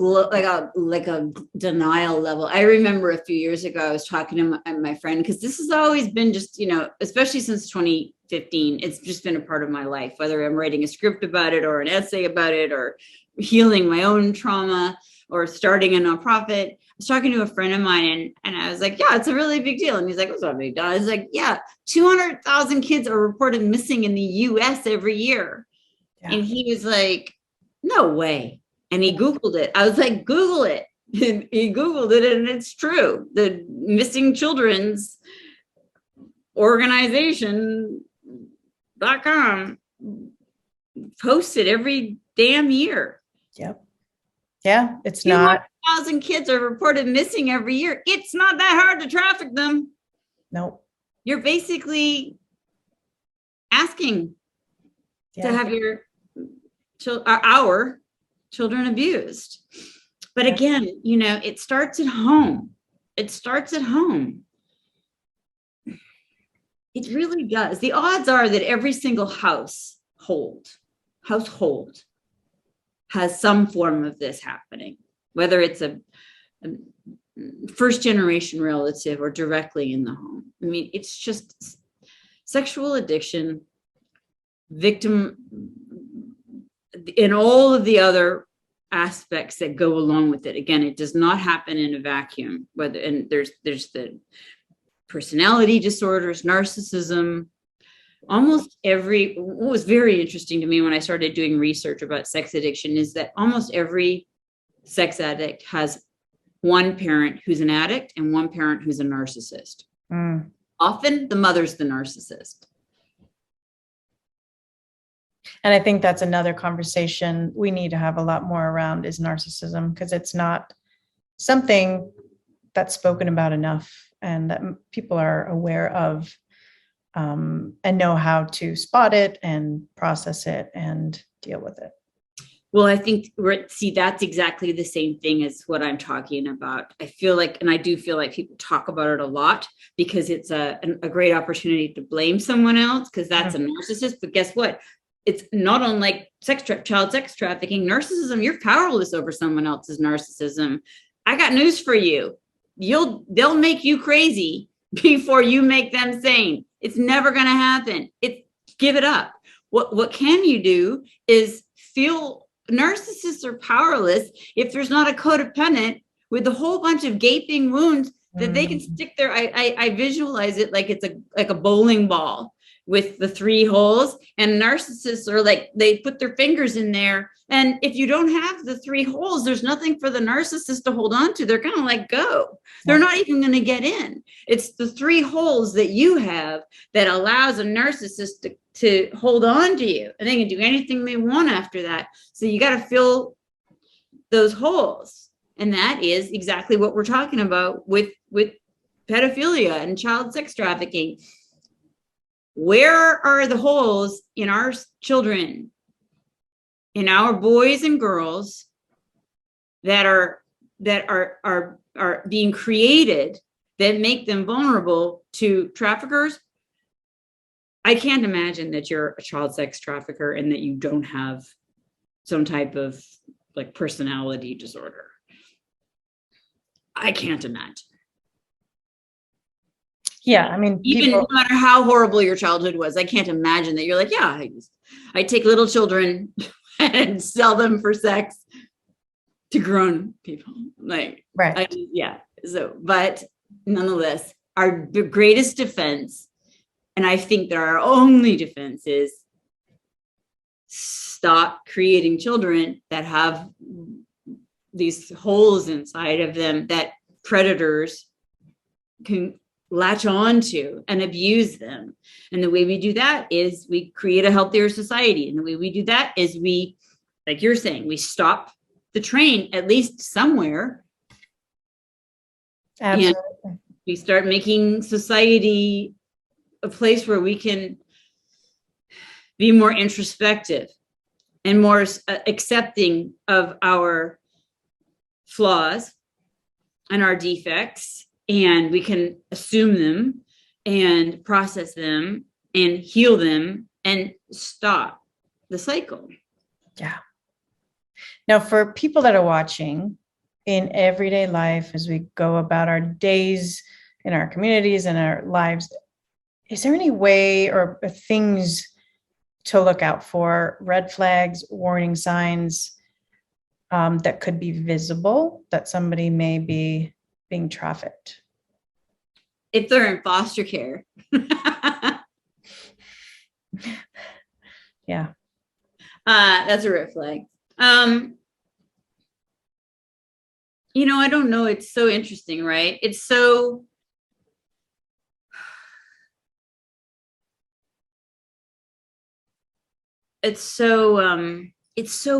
denial level. I remember a few years ago, I was talking to my friend, because this has always been just, especially since 2015, it's just been a part of my life, whether I'm writing a script about it or an essay about it or healing my own trauma or starting a nonprofit. I was talking to a friend of mine and I was like, yeah, it's a really big deal. And he's like, what's not a big deal? I was like, yeah, 200,000 kids are reported missing in the US every year. Yeah. And he was like, no way. And he Googled it. I was like, Google it. And he Googled it and it's true. The Missing Children's organization.com posts it every damn year. Yep. Yeah, it's not. 200,000 kids are reported missing every year. It's not that hard to traffic them. Nope. you're basically asking to have our children abused. But again, it starts at home. It starts at home. It really does. The odds are that every single household has some form of this happening, whether it's a first generation relative or directly in the home. I mean, it's just sexual addiction, victim, and all of the other aspects that go along with it. Again, it does not happen in a vacuum. There's the personality disorders, narcissism. What was very interesting to me when I started doing research about sex addiction is that almost every sex addict has one parent who's an addict and one parent who's a narcissist. Often the mother's the narcissist. And I think that's another conversation we need to have a lot more around is narcissism, because it's not something that's spoken about enough and that people are aware of, and know how to spot it and process it and deal with it. Well, I think that's exactly the same thing as what I'm talking about. I feel like, and I do feel like people talk about it a lot because it's a great opportunity to blame someone else because that's a narcissist. But guess what? It's not unlike child sex trafficking, narcissism. You're powerless over someone else's narcissism. I got news for you. They'll make you crazy before you make them sane. It's never going to happen. Give it up. What can you do is feel narcissists are powerless if there's not a codependent with a whole bunch of gaping wounds that they can stick there. I visualize it like it's like a bowling ball with the 3 holes, and narcissists are like, they put their fingers in there. And if you don't have the 3 holes, there's nothing for the narcissist to hold on to. They're going to let go. They're not even going to get in. It's the 3 holes that you have that allows a narcissist to hold on to you, and they can do anything they want after that. So you got to fill those holes. And that is exactly what we're talking about with pedophilia and child sex trafficking. Where are the holes in our children, in our boys and girls that are being created that make them vulnerable to traffickers? I can't imagine that you're a child sex trafficker and that you don't have some type of like personality disorder. I can't imagine. Yeah, I mean, Even no matter how horrible your childhood was, I can't imagine that you're like, yeah, I take little children and sell them for sex to grown people. Like, right. But nonetheless, our greatest defense, and I think that our only defense, is stop creating children that have these holes inside of them that predators can latch on to and abuse them. And the way we do that is we create a healthier society. And the way we do that is we, like you're saying, we stop the train at least somewhere. Absolutely. And we start making society a place where we can be more introspective and more accepting of our flaws and our defects, and we can assume them and process them and heal them and stop the cycle. Yeah. Now, for people that are watching in everyday life, as we go about our days in our communities and our lives, is there any way or things to look out for, red flags, warning signs that could be visible that somebody may be being trafficked? If they're in foster care. Yeah. That's a red flag. I don't know. It's so interesting, right? It's so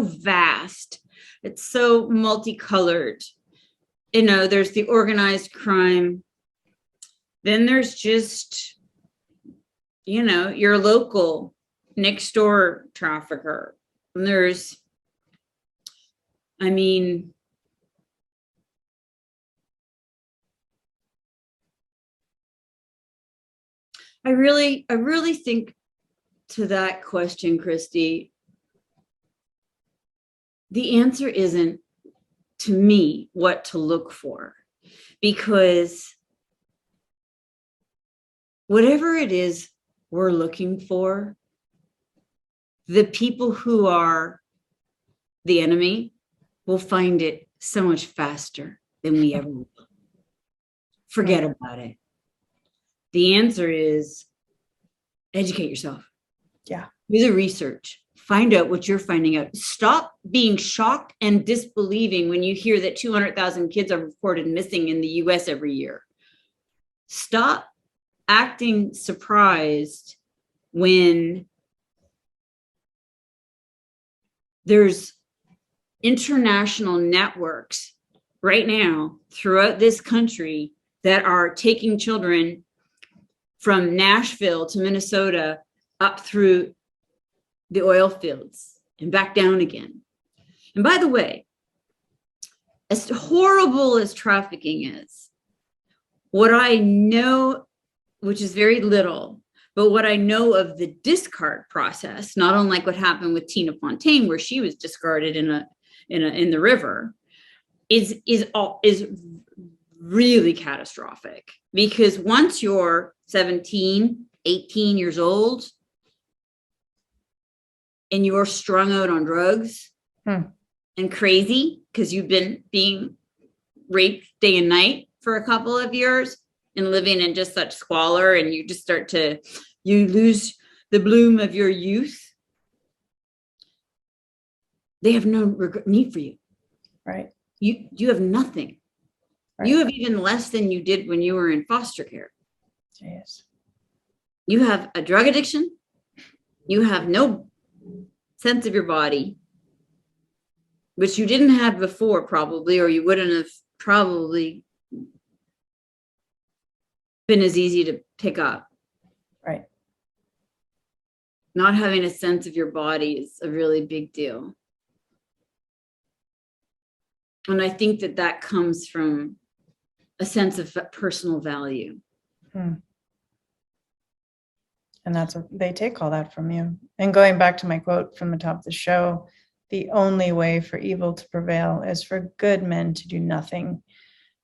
vast. It's so multicolored. There's the organized crime. Then there's just your local next door trafficker. And I really think to that question, Christy, the answer isn't to me what to look for, because whatever it is we're looking for, the people who are the enemy will find it so much faster than we ever will. Forget about it. The answer is educate yourself. Yeah. Do the research. Find out what you're finding out. Stop being shocked and disbelieving when you hear that 200,000 kids are reported missing in the US every year. Stop acting surprised when there's international networks right now throughout this country that are taking children from Nashville to Minnesota up through the oil fields and back down again. And by the way, as horrible as trafficking is, what I know, which is very little, but what I know of the discard process, not unlike what happened with Tina Fontaine, where she was discarded in the river, is really catastrophic. Because once you're 17, 18 years old, and you're strung out on drugs and crazy because you've been being raped day and night for a couple of years and living in just such squalor, and you just you lose the bloom of your youth, they have no need for you. Right. You have nothing. Right. You have even less than you did when you were in foster care. Jeez. You have a drug addiction. You have no sense of your body, which you didn't have before probably, or you wouldn't have probably been as easy to pick up. Right. Not having a sense of your body is a really big deal. And I think that comes from a sense of personal value. And they take all that from you. And going back to my quote from the top of the show, the only way for evil to prevail is for good men to do nothing.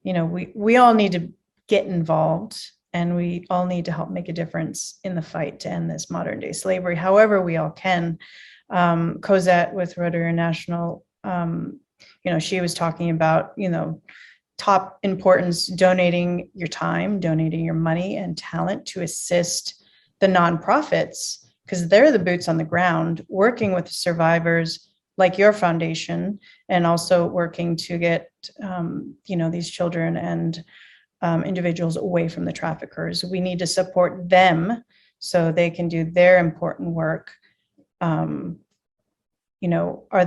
We all need to get involved, and we all need to help make a difference in the fight to end this modern day slavery, however we all can. Cosette with Rotary International, she was talking about, top importance, donating your time, donating your money and talent to assist the nonprofits, because they're the boots on the ground, working with survivors like your foundation, and also working to get, these children and individuals away from the traffickers. We need to support them so they can do their important work. Are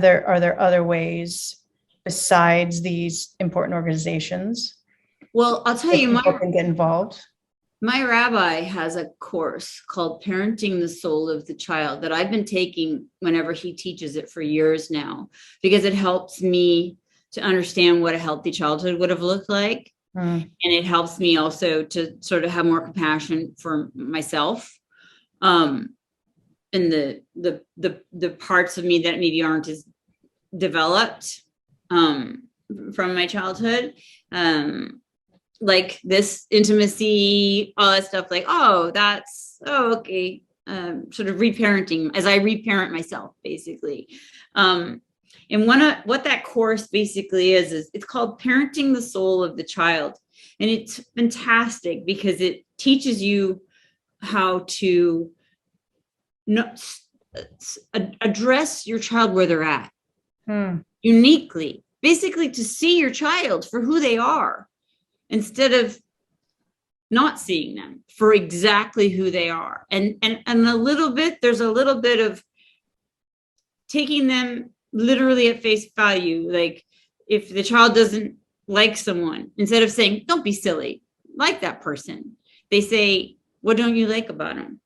there other ways besides these important organizations? Well, I'll tell you, people can get involved. My rabbi has a course called Parenting the Soul of the Child that I've been taking whenever he teaches it for years now, because it helps me to understand what a healthy childhood would have looked like. And it helps me also to sort of have more compassion for myself. And the parts of me that maybe aren't as developed from my childhood, like this intimacy, all that stuff, like, okay, sort of reparenting as I reparent myself, basically. And what that course basically is it's called Parenting the Soul of the Child. And it's fantastic because it teaches you how to address your child where they're at uniquely, basically to see your child for who they are instead of not seeing them for exactly who they are. And there's a little bit of taking them literally at face value. Like if the child doesn't like someone, instead of saying, don't be silly, like that person, they say, what don't you like about him?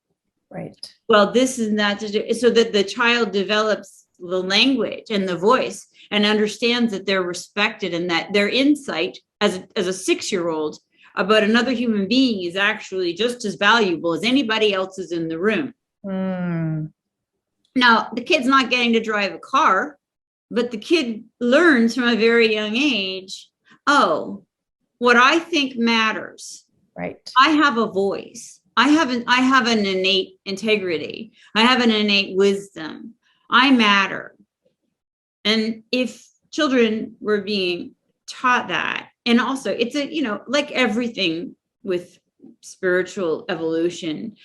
Right. Well, this is not to do, so that the child develops the language and the voice and understands that they're respected and that their insight as a 6-year-old about another human being is actually just as valuable as anybody else's in the room. Mm, Now, the kid's not getting to drive a car, but the kid learns from a very young age, oh, what I think matters. right. I have a voice. I have an innate integrity. I have an innate wisdom. I matter. And if children were being taught that, and also it's like everything with spiritual evolution,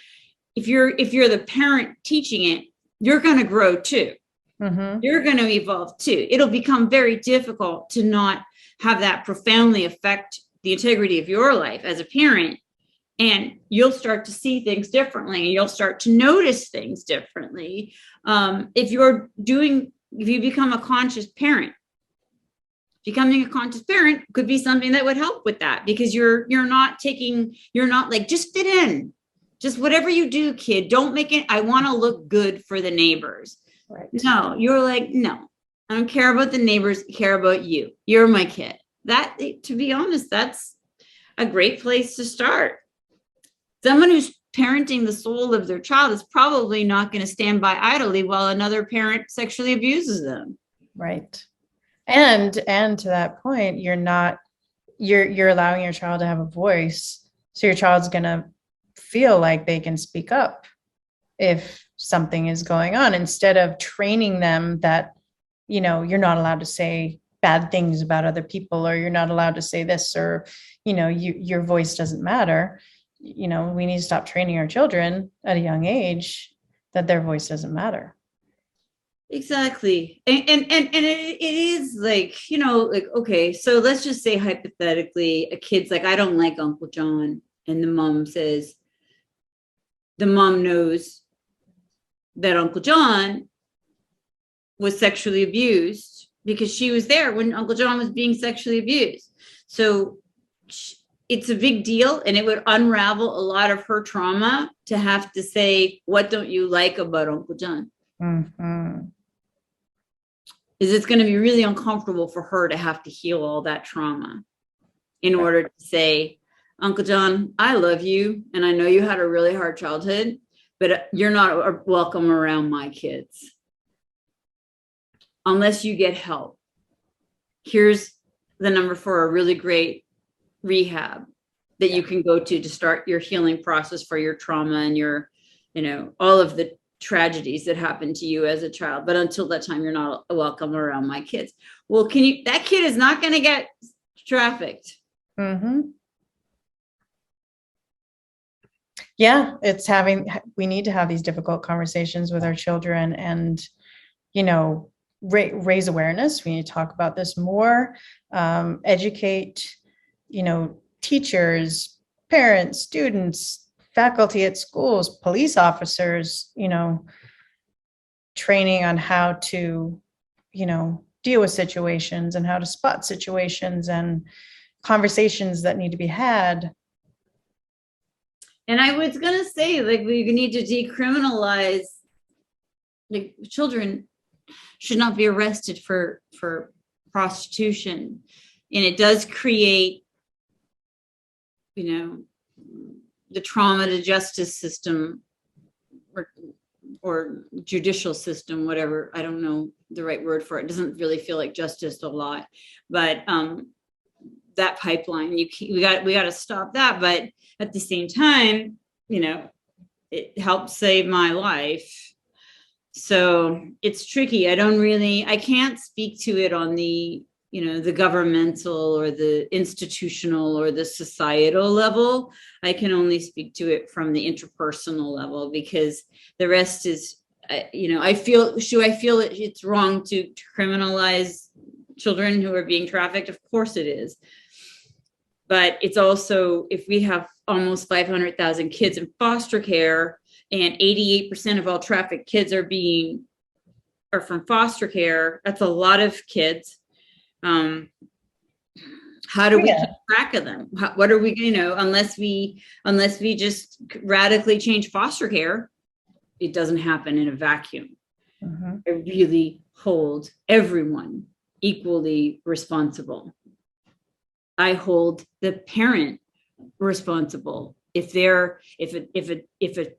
if you're the parent teaching it, you're going to grow too. Mm-hmm. You're going to evolve too. It'll become very difficult to not have that profoundly affect the integrity of your life as a parent. And you'll start to see things differently, and you'll start to notice things differently. If you become a conscious parent, becoming a conscious parent could be something that would help with that, because you're not like, just fit in, just whatever you do, kid, don't make it. I want to look good for the neighbors. Right. No, you're like, no, I don't care about the neighbors. I care about you. You're my kid. That, to be honest, that's a great place to start. Someone who's parenting the soul of their child is probably not going to stand by idly while another parent sexually abuses them. Right. And to that point, you're allowing your child to have a voice. So your child's going to feel like they can speak up if something is going on, instead of training them that, you're not allowed to say bad things about other people, or you're not allowed to say this, or, your voice doesn't matter. We need to stop training our children at a young age that their voice doesn't matter. Exactly. And it is like, like, okay, so let's just say hypothetically, a kid's like, I don't like Uncle John. And the mom knows that Uncle John was sexually abused because she was there when Uncle John was being sexually abused. So it's a big deal, and it would unravel a lot of her trauma to have to say, what don't you like about Uncle John? Mm-hmm. Is it's going to be really uncomfortable for her to have to heal all that trauma in order to say, Uncle John, I love you, and I know you had a really hard childhood, but you're not welcome around my kids unless you get help. Here's the number for a really great rehab that you can go to start your healing process for your trauma and your, all of the tragedies that happened to you as a child. But until that time, you're not welcome around my kids. Well, that kid is not going to get trafficked. Mm-hmm. Yeah, we need to have these difficult conversations with our children, and, raise awareness. We need to talk about this more, educate, teachers, parents, students, faculty at schools, police officers, training on how to, deal with situations and how to spot situations and conversations that need to be had. And I was going to say, like, we need to decriminalize, like, children should not be arrested for prostitution. And it does create, the trauma to justice system or judicial system, whatever. I don't know the right word for it. It doesn't really feel like justice a lot, but that pipeline, we got to stop that. But at the same time, it helped save my life. So it's tricky. I can't speak to it on the, the governmental or the institutional or the societal level. I can only speak to it from the interpersonal level, because the rest is, I feel it's wrong to criminalize children who are being trafficked? Of course it is. But it's also, if we have almost 500,000 kids in foster care, and 88% of all trafficked kids are from foster care, that's a lot of kids. How do we keep track of them? What are we, unless we just radically change foster care, it doesn't happen in a vacuum. Mhm. I really hold everyone equally responsible. I hold the parent responsible. If a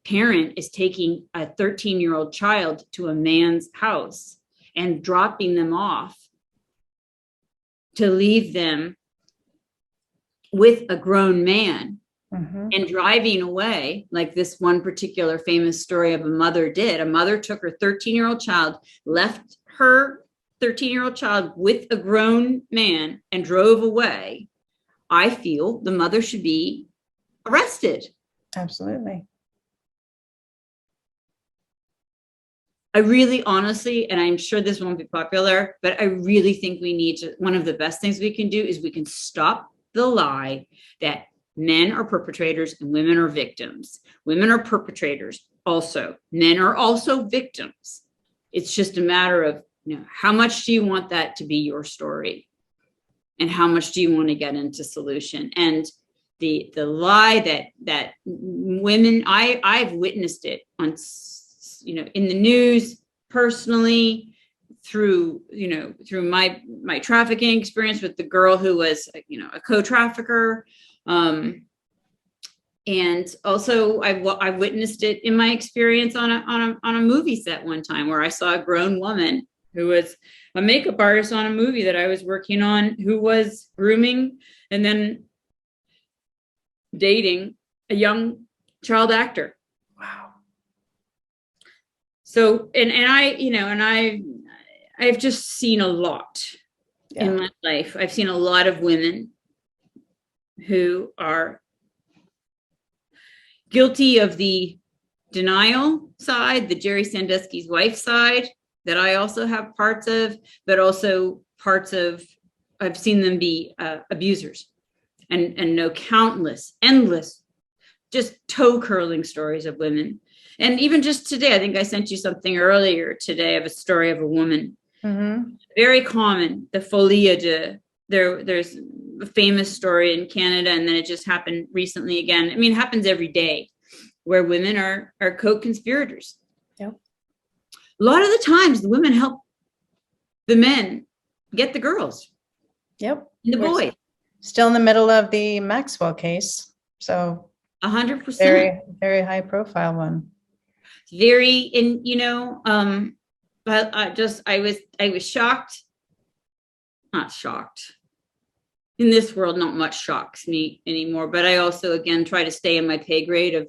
parent is taking a 13-year-old child to a man's house and dropping them off to leave them with a grown man Mhm. and driving away, like this one particular famous story of a mother did. A mother took her 13-year-old child, left her 13-year-old child with a grown man and drove away. I feel the mother should be arrested. Absolutely. I really honestly, and I'm sure this won't be popular, but I really think we need to, one of the best things we can do is we can stop the lie that men are perpetrators and women are victims. Women are perpetrators also. Men are also victims. It's just a matter of, how much do you want that to be your story? And how much do you want to get into solution? And the lie that women, I've witnessed it on, in the news personally, through my trafficking experience with the girl who was, a co-trafficker. And also I witnessed it in my experience on a movie set one time, where I saw a grown woman who was a makeup artist on a movie that I was working on, who was grooming and then dating a young child actor. Wow. So, I've just seen a lot in my life. I've seen a lot of women who are guilty of the denial side, the Jerry Sandusky's wife side, that I also have parts of, but also parts of, I've seen them be abusers, and know countless, endless, just toe curling stories of women. And even just today, I think I sent you something earlier today of a story of a woman. Mhm. Very common, the folie de. There's a famous story in Canada, and then it just happened recently again. I mean, it happens every day, where women are co-conspirators. Yep. A lot of the times, the women help the men get the girls. Yep. And the We're boys. still in the middle of the Maxwell case, so 100%. very, very high profile one. Very, but I was shocked. Not shocked. In this world, not much shocks me anymore, but I also, again, try to stay in my pay grade of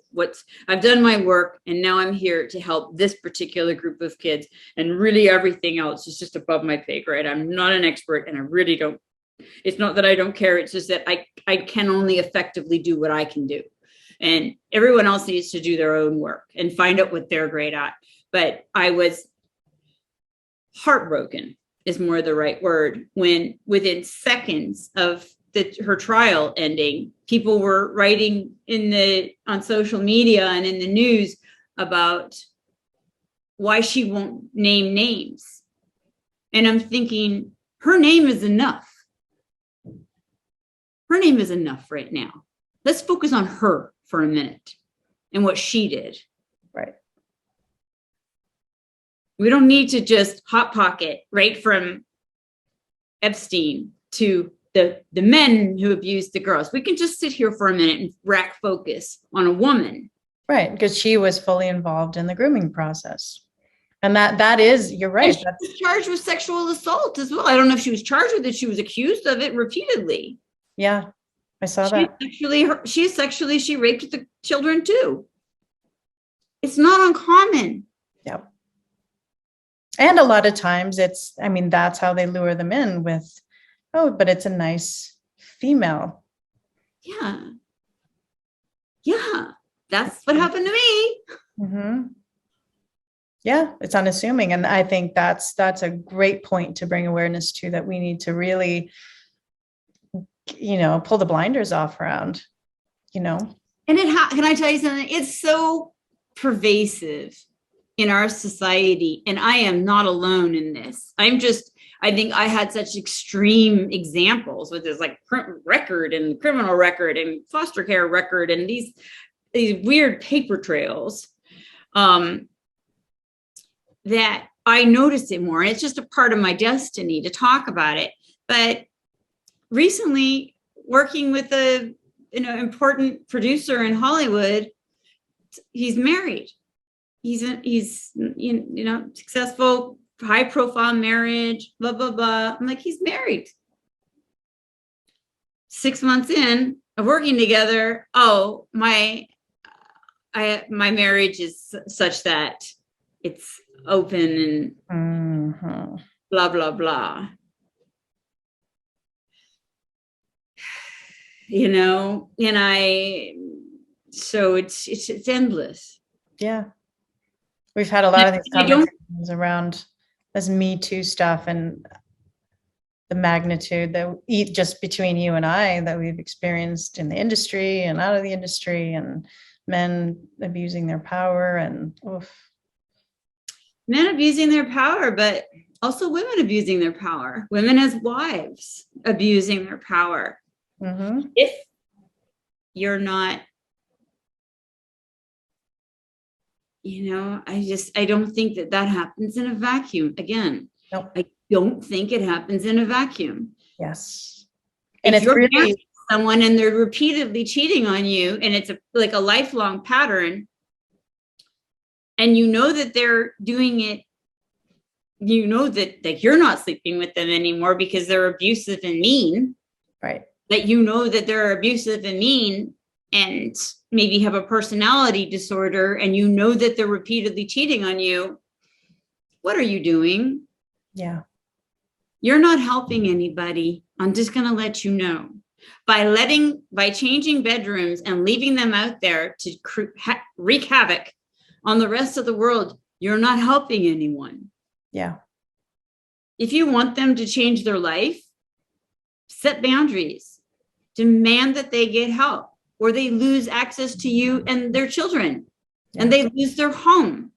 I've done my work, and now I'm here to help this particular group of kids, and really everything else is just above my pay grade. I'm not an expert, and I really don't, it's not that I don't care. It's just that I can only effectively do what I can do. And everyone else needs to do their own work and find out what they're great at. But I was heartbroken, is more the right word, when within seconds of her trial ending, people were writing on social media and in the news about why she won't name names. And I'm thinking, her name is enough. Her name is enough right now. Let's focus on her for a minute and what she did. Right. We don't need to just hot pocket right from Epstein to the men who abused the girls. We can just sit here for a minute and rack focus on a woman. Right, because she was fully involved in the grooming process. And that is, you're right. And she was charged with sexual assault as well. I don't know if she was charged with it. She was accused of it repeatedly. Yeah, I saw that. She raped the children too. It's not uncommon. Yep. And a lot of times that's how they lure them in with, oh, but it's a nice female. Yeah. Yeah. That's what happened to me. Mm-hmm. Yeah, it's unassuming. And I think that's a great point to bring awareness to, that we need to really, pull the blinders off around, And can I tell you something? It's so pervasive in our society. And I am not alone in this. I think I had such extreme examples with this like record and criminal record and foster care record and these weird paper trails. that I notice it more. And it's just a part of my destiny to talk about it. But recently, working with a important producer in Hollywood, he's married. He's successful, high profile marriage, blah, blah, blah. I'm like, he's married. 6 months in of working together, my marriage is such that it's open and blah, blah, blah. So it's endless. Yeah. We've had a lot of these conversations around this Me Too stuff and the magnitude that just between you and I that we've experienced in the industry and out of the industry, and men abusing their power and men abusing their power, but also women abusing their power, women as wives abusing their power. Mm-hmm. If you're not, I don't think that happens in a vacuum. Again, Nope. I don't think it happens in a vacuum. Yes. And if it's you're really married to someone and they're repeatedly cheating on you, and it's like a lifelong pattern, and you know that they're doing it, you know that you're not sleeping with them anymore because they're abusive and mean, right? That you know that they're abusive and mean and maybe have a personality disorder, and you know that they're repeatedly cheating on you. What are you doing? Yeah. You're not helping anybody. I'm just going to let you know. By changing bedrooms and leaving them out there to wreak havoc on the rest of the world, you're not helping anyone. Yeah. If you want them to change their life, set boundaries, demand that they get help, or they lose access to you and their children, and they lose their home.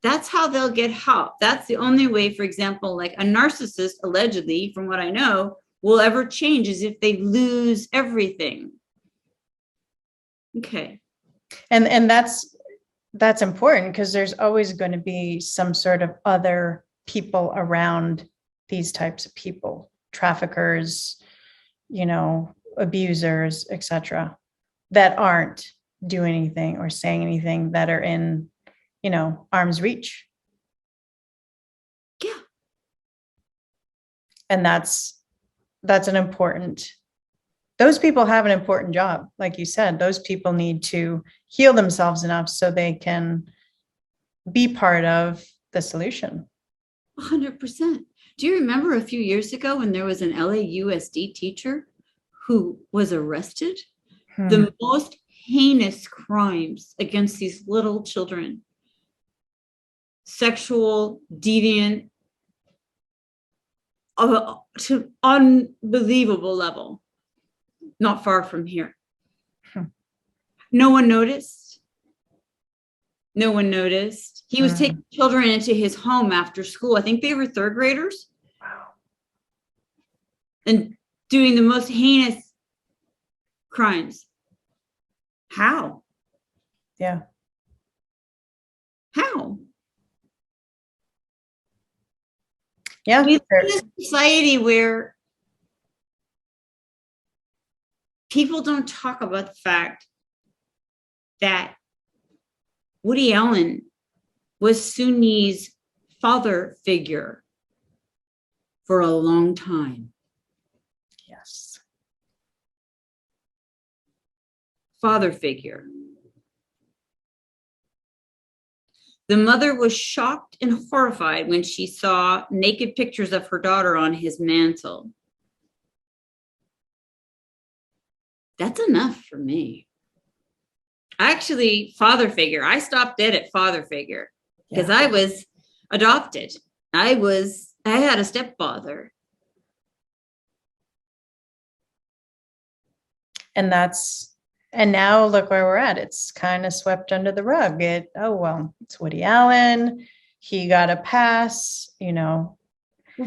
That's how they'll get help. That's the only way, for example, like a narcissist, allegedly, from what I know, will ever change, is if they lose everything. Okay. And that's important, because there's always going to be some sort of other people around these types of people, traffickers, abusers, etc., that aren't doing anything or saying anything, that are in, arm's reach. Yeah. And that's an important, those people have an important job. Like you said, those people need to heal themselves enough so they can be part of the solution. 100%. Do you remember a few years ago when there was an LAUSD teacher who was arrested? The most heinous crimes against these little children, sexual, deviant, to unbelievable level, not far from here. No one noticed. No one noticed. He was taking children into his home after school. I think they were third graders. Wow. And doing the most heinous crimes. How? Yeah. How? Yeah. We live in a society where people don't talk about the fact that Woody Allen was Suni's father figure for a long time. Yes. Father figure. The mother was shocked and horrified when she saw naked pictures of her daughter on his mantle. That's enough for me. Actually, father figure. I stopped dead at father figure because I was adopted. I had a stepfather. And now look where we're at. It's kind of swept under the rug. It's Woody Allen. He got a pass, Well,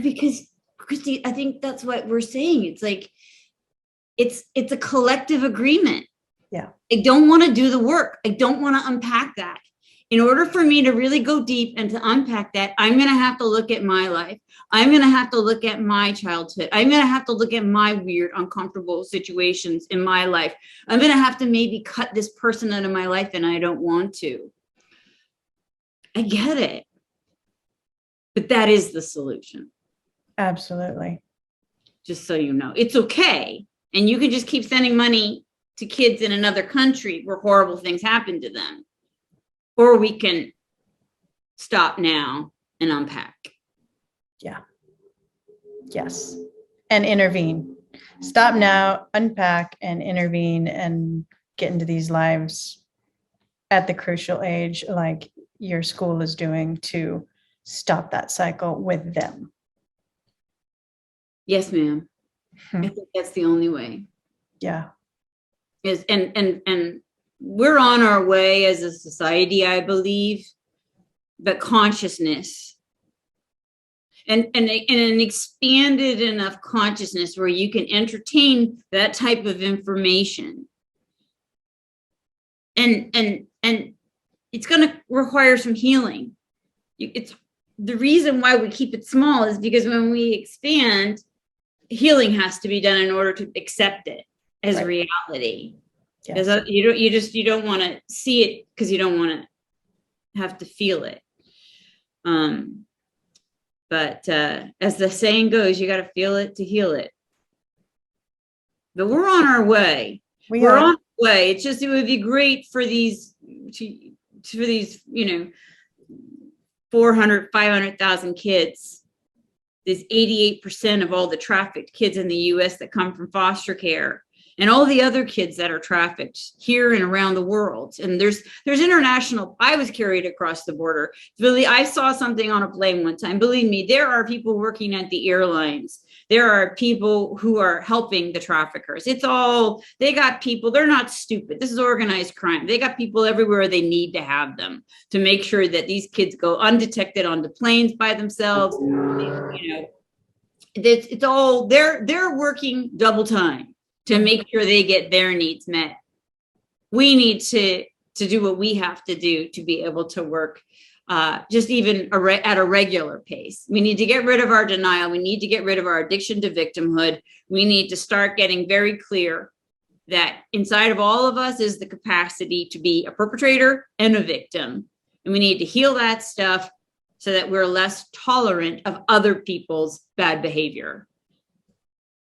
because Christy, I think that's what we're saying. It's like, it's a collective agreement. Yeah. I don't want to do the work. I don't want to unpack that. in order for me to really go deep and to unpack that, I'm going to have to look at my life. I'm going to have to look at my childhood. I'm going to have to look at my weird, uncomfortable situations in my life. I'm going to have to maybe cut this person out of my life, and I don't want to. I get it. But that is the solution. Absolutely. Just so you know, it's okay. And you can just keep sending money to kids in another country where horrible things happen to them. Or we can stop now and unpack. Yeah. Yes. And intervene. Stop now, unpack, and intervene and get into these lives at the crucial age, like your school is doing, to stop that cycle with them. Yes, ma'am. I think that's the only way. Yeah. And we're on our way as a society, I believe, but consciousness and an expanded enough consciousness where you can entertain that type of information. And it's going to require some healing. It's the reason why we keep it small is because when we expand, healing has to be done in order to accept it as reality. Yes. You don't want to see it because you don't want to have to feel it. But as the saying goes, you got to feel it to heal it. But we're on our way. We're on our way. It's just, it would be great for these, for these, 400, 500,000 kids. There's 88% of all the trafficked kids in the US that come from foster care, and all the other kids that are trafficked here and around the world. And there's international. I was carried across the border. Really, I saw something on a plane one time. Believe me, there are people working at the airlines. There are people who are helping the traffickers. It's all, they got people, they're not stupid. This is organized crime. They got people everywhere they need to have them to make sure that these kids go undetected onto planes by themselves. It's all, they're working double time to make sure they get their needs met. We need to do what we have to do to be able to work just even at a regular pace. We need to get rid of our denial. We need to get rid of our addiction to victimhood. We need to start getting very clear that inside of all of us is the capacity to be a perpetrator and a victim. And we need to heal that stuff so that we're less tolerant of other people's bad behavior.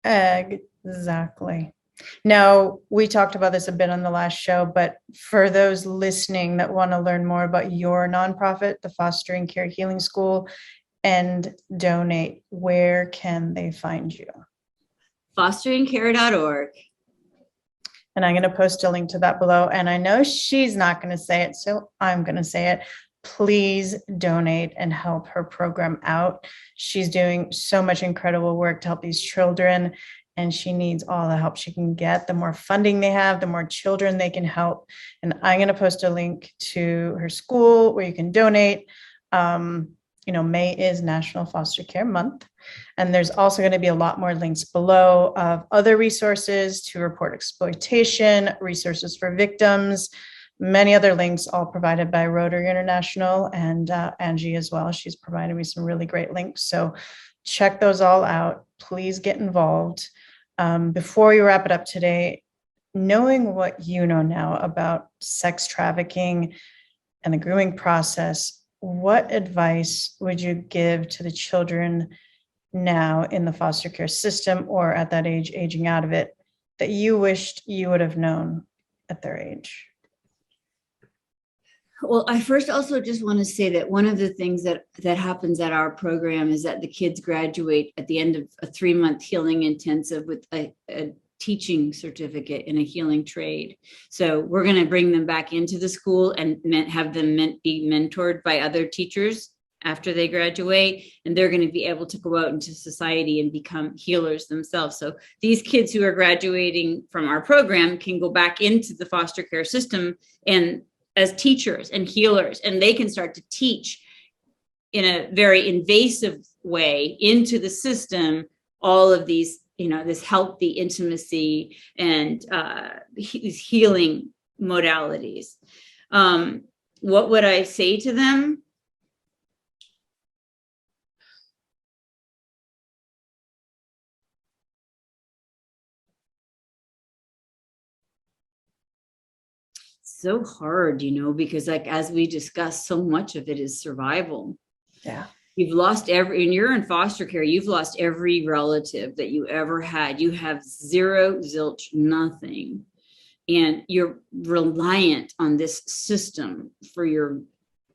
Exactly. Now, we talked about this a bit on the last show, but for those listening that want to learn more about your nonprofit, the Fostering Care Healing School, and donate, where can they find you? Fosteringcare.org. And I'm going to post a link to that below. And I know she's not going to say it, so I'm going to say it. Please donate and help her program out. She's doing so much incredible work to help these children, and she needs all the help she can get. The more funding they have, the more children they can help. And I'm going to post a link to her school where you can donate. May is National Foster Care Month. And there's also going to be a lot more links below of other resources to report exploitation, resources for victims, many other links, all provided by Rotary International and Angie as well. She's provided me some really great links. So check those all out. Please get involved. Before we wrap it up today, knowing what you know now about sex trafficking and the grooming process, what advice would you give to the children now in the foster care system or at that age, aging out of it, that you wished you would have known at their age? Well, I first also just want to say that one of the things that happens at our program is that the kids graduate at the end of a 3-month healing intensive with a teaching certificate in a healing trade. So we're going to bring them back into the school and have them be mentored by other teachers after they graduate, and they're going to be able to go out into society and become healers themselves. So these kids who are graduating from our program can go back into the foster care system and as teachers and healers, and they can start to teach in a very invasive way into the system all of these, this healthy intimacy and these healing modalities. what would I say to them? So hard, because like, as we discussed, so much of it is survival. Yeah. You've lost and you're in foster care, you've lost every relative that you ever had. You have zero, zilch, nothing. And you're reliant on this system for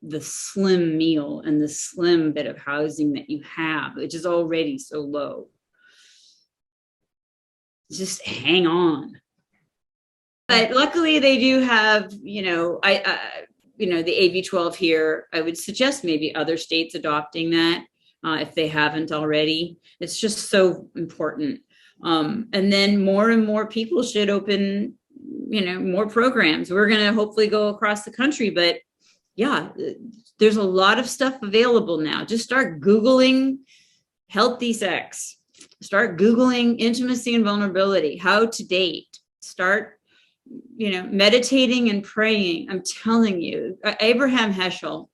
the slim meal and the slim bit of housing that you have, which is already so low. Just hang on. But luckily they do have, the AB-12 here. I would suggest maybe other states adopting that if they haven't already. It's just so important. And then more and more people should open, more programs. We're going to hopefully go across the country, but yeah, there's a lot of stuff available now. Just start Googling healthy sex. Start Googling intimacy and vulnerability, how to date. Start meditating and praying. I'm telling you, Abraham Heschel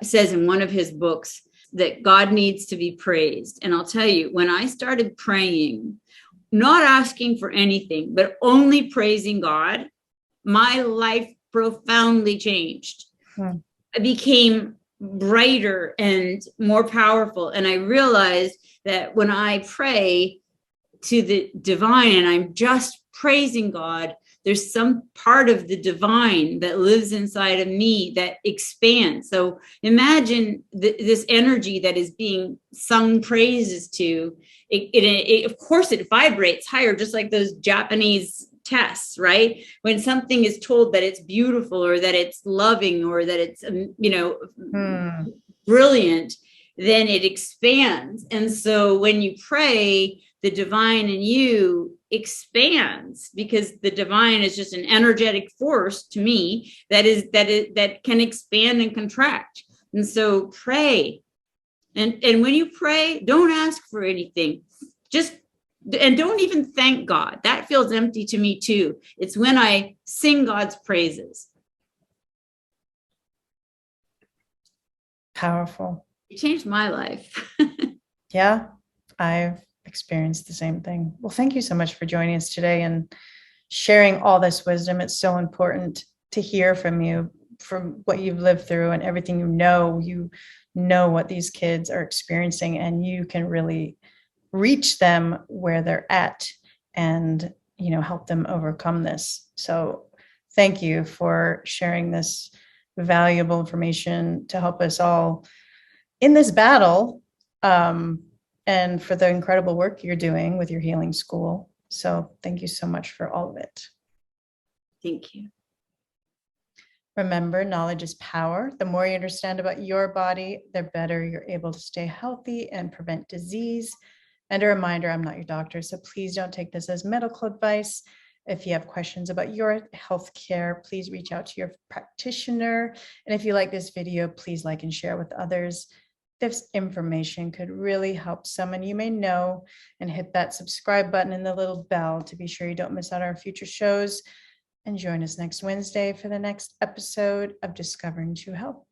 says in one of his books that God needs to be praised. And I'll tell you, when I started praying, not asking for anything, but only praising God, my life profoundly changed. I became brighter and more powerful. And I realized that when I pray to the divine and I'm just praising God, there's some part of the divine that lives inside of me that expands. So imagine this energy that is being sung praises to. It of course, it vibrates higher, just like those Japanese tests, right? When something is told that it's beautiful or that it's loving or that it's, brilliant, then it expands. And so when you pray, the divine in you expands, because the divine is just an energetic force to me that can expand and contract. And so pray. And when you pray, don't ask for anything. And don't even thank God. That feels empty to me too. It's when I sing God's praises. Powerful. It changed my life. Yeah, I've experienced the same thing. Well, thank you so much for joining us today and sharing all this wisdom. It's so important to hear from you, from what you've lived through and everything you know what these kids are experiencing, and you can really reach them where they're at and, help them overcome this. So thank you for sharing this valuable information to help us all in this battle, and for the incredible work you're doing with your healing school. So thank you so much for all of it. Thank you. Remember, knowledge is power. The more you understand about your body, the better you're able to stay healthy and prevent disease. And a reminder, I'm not your doctor, so please don't take this as medical advice. If you have questions about your health care, please reach out to your practitioner. And if you like this video, please like and share with others. This information could really help someone you may know, and hit that subscribe button and the little bell to be sure you don't miss out on our future shows. And join us next Wednesday for the next episode of Discovering True Health.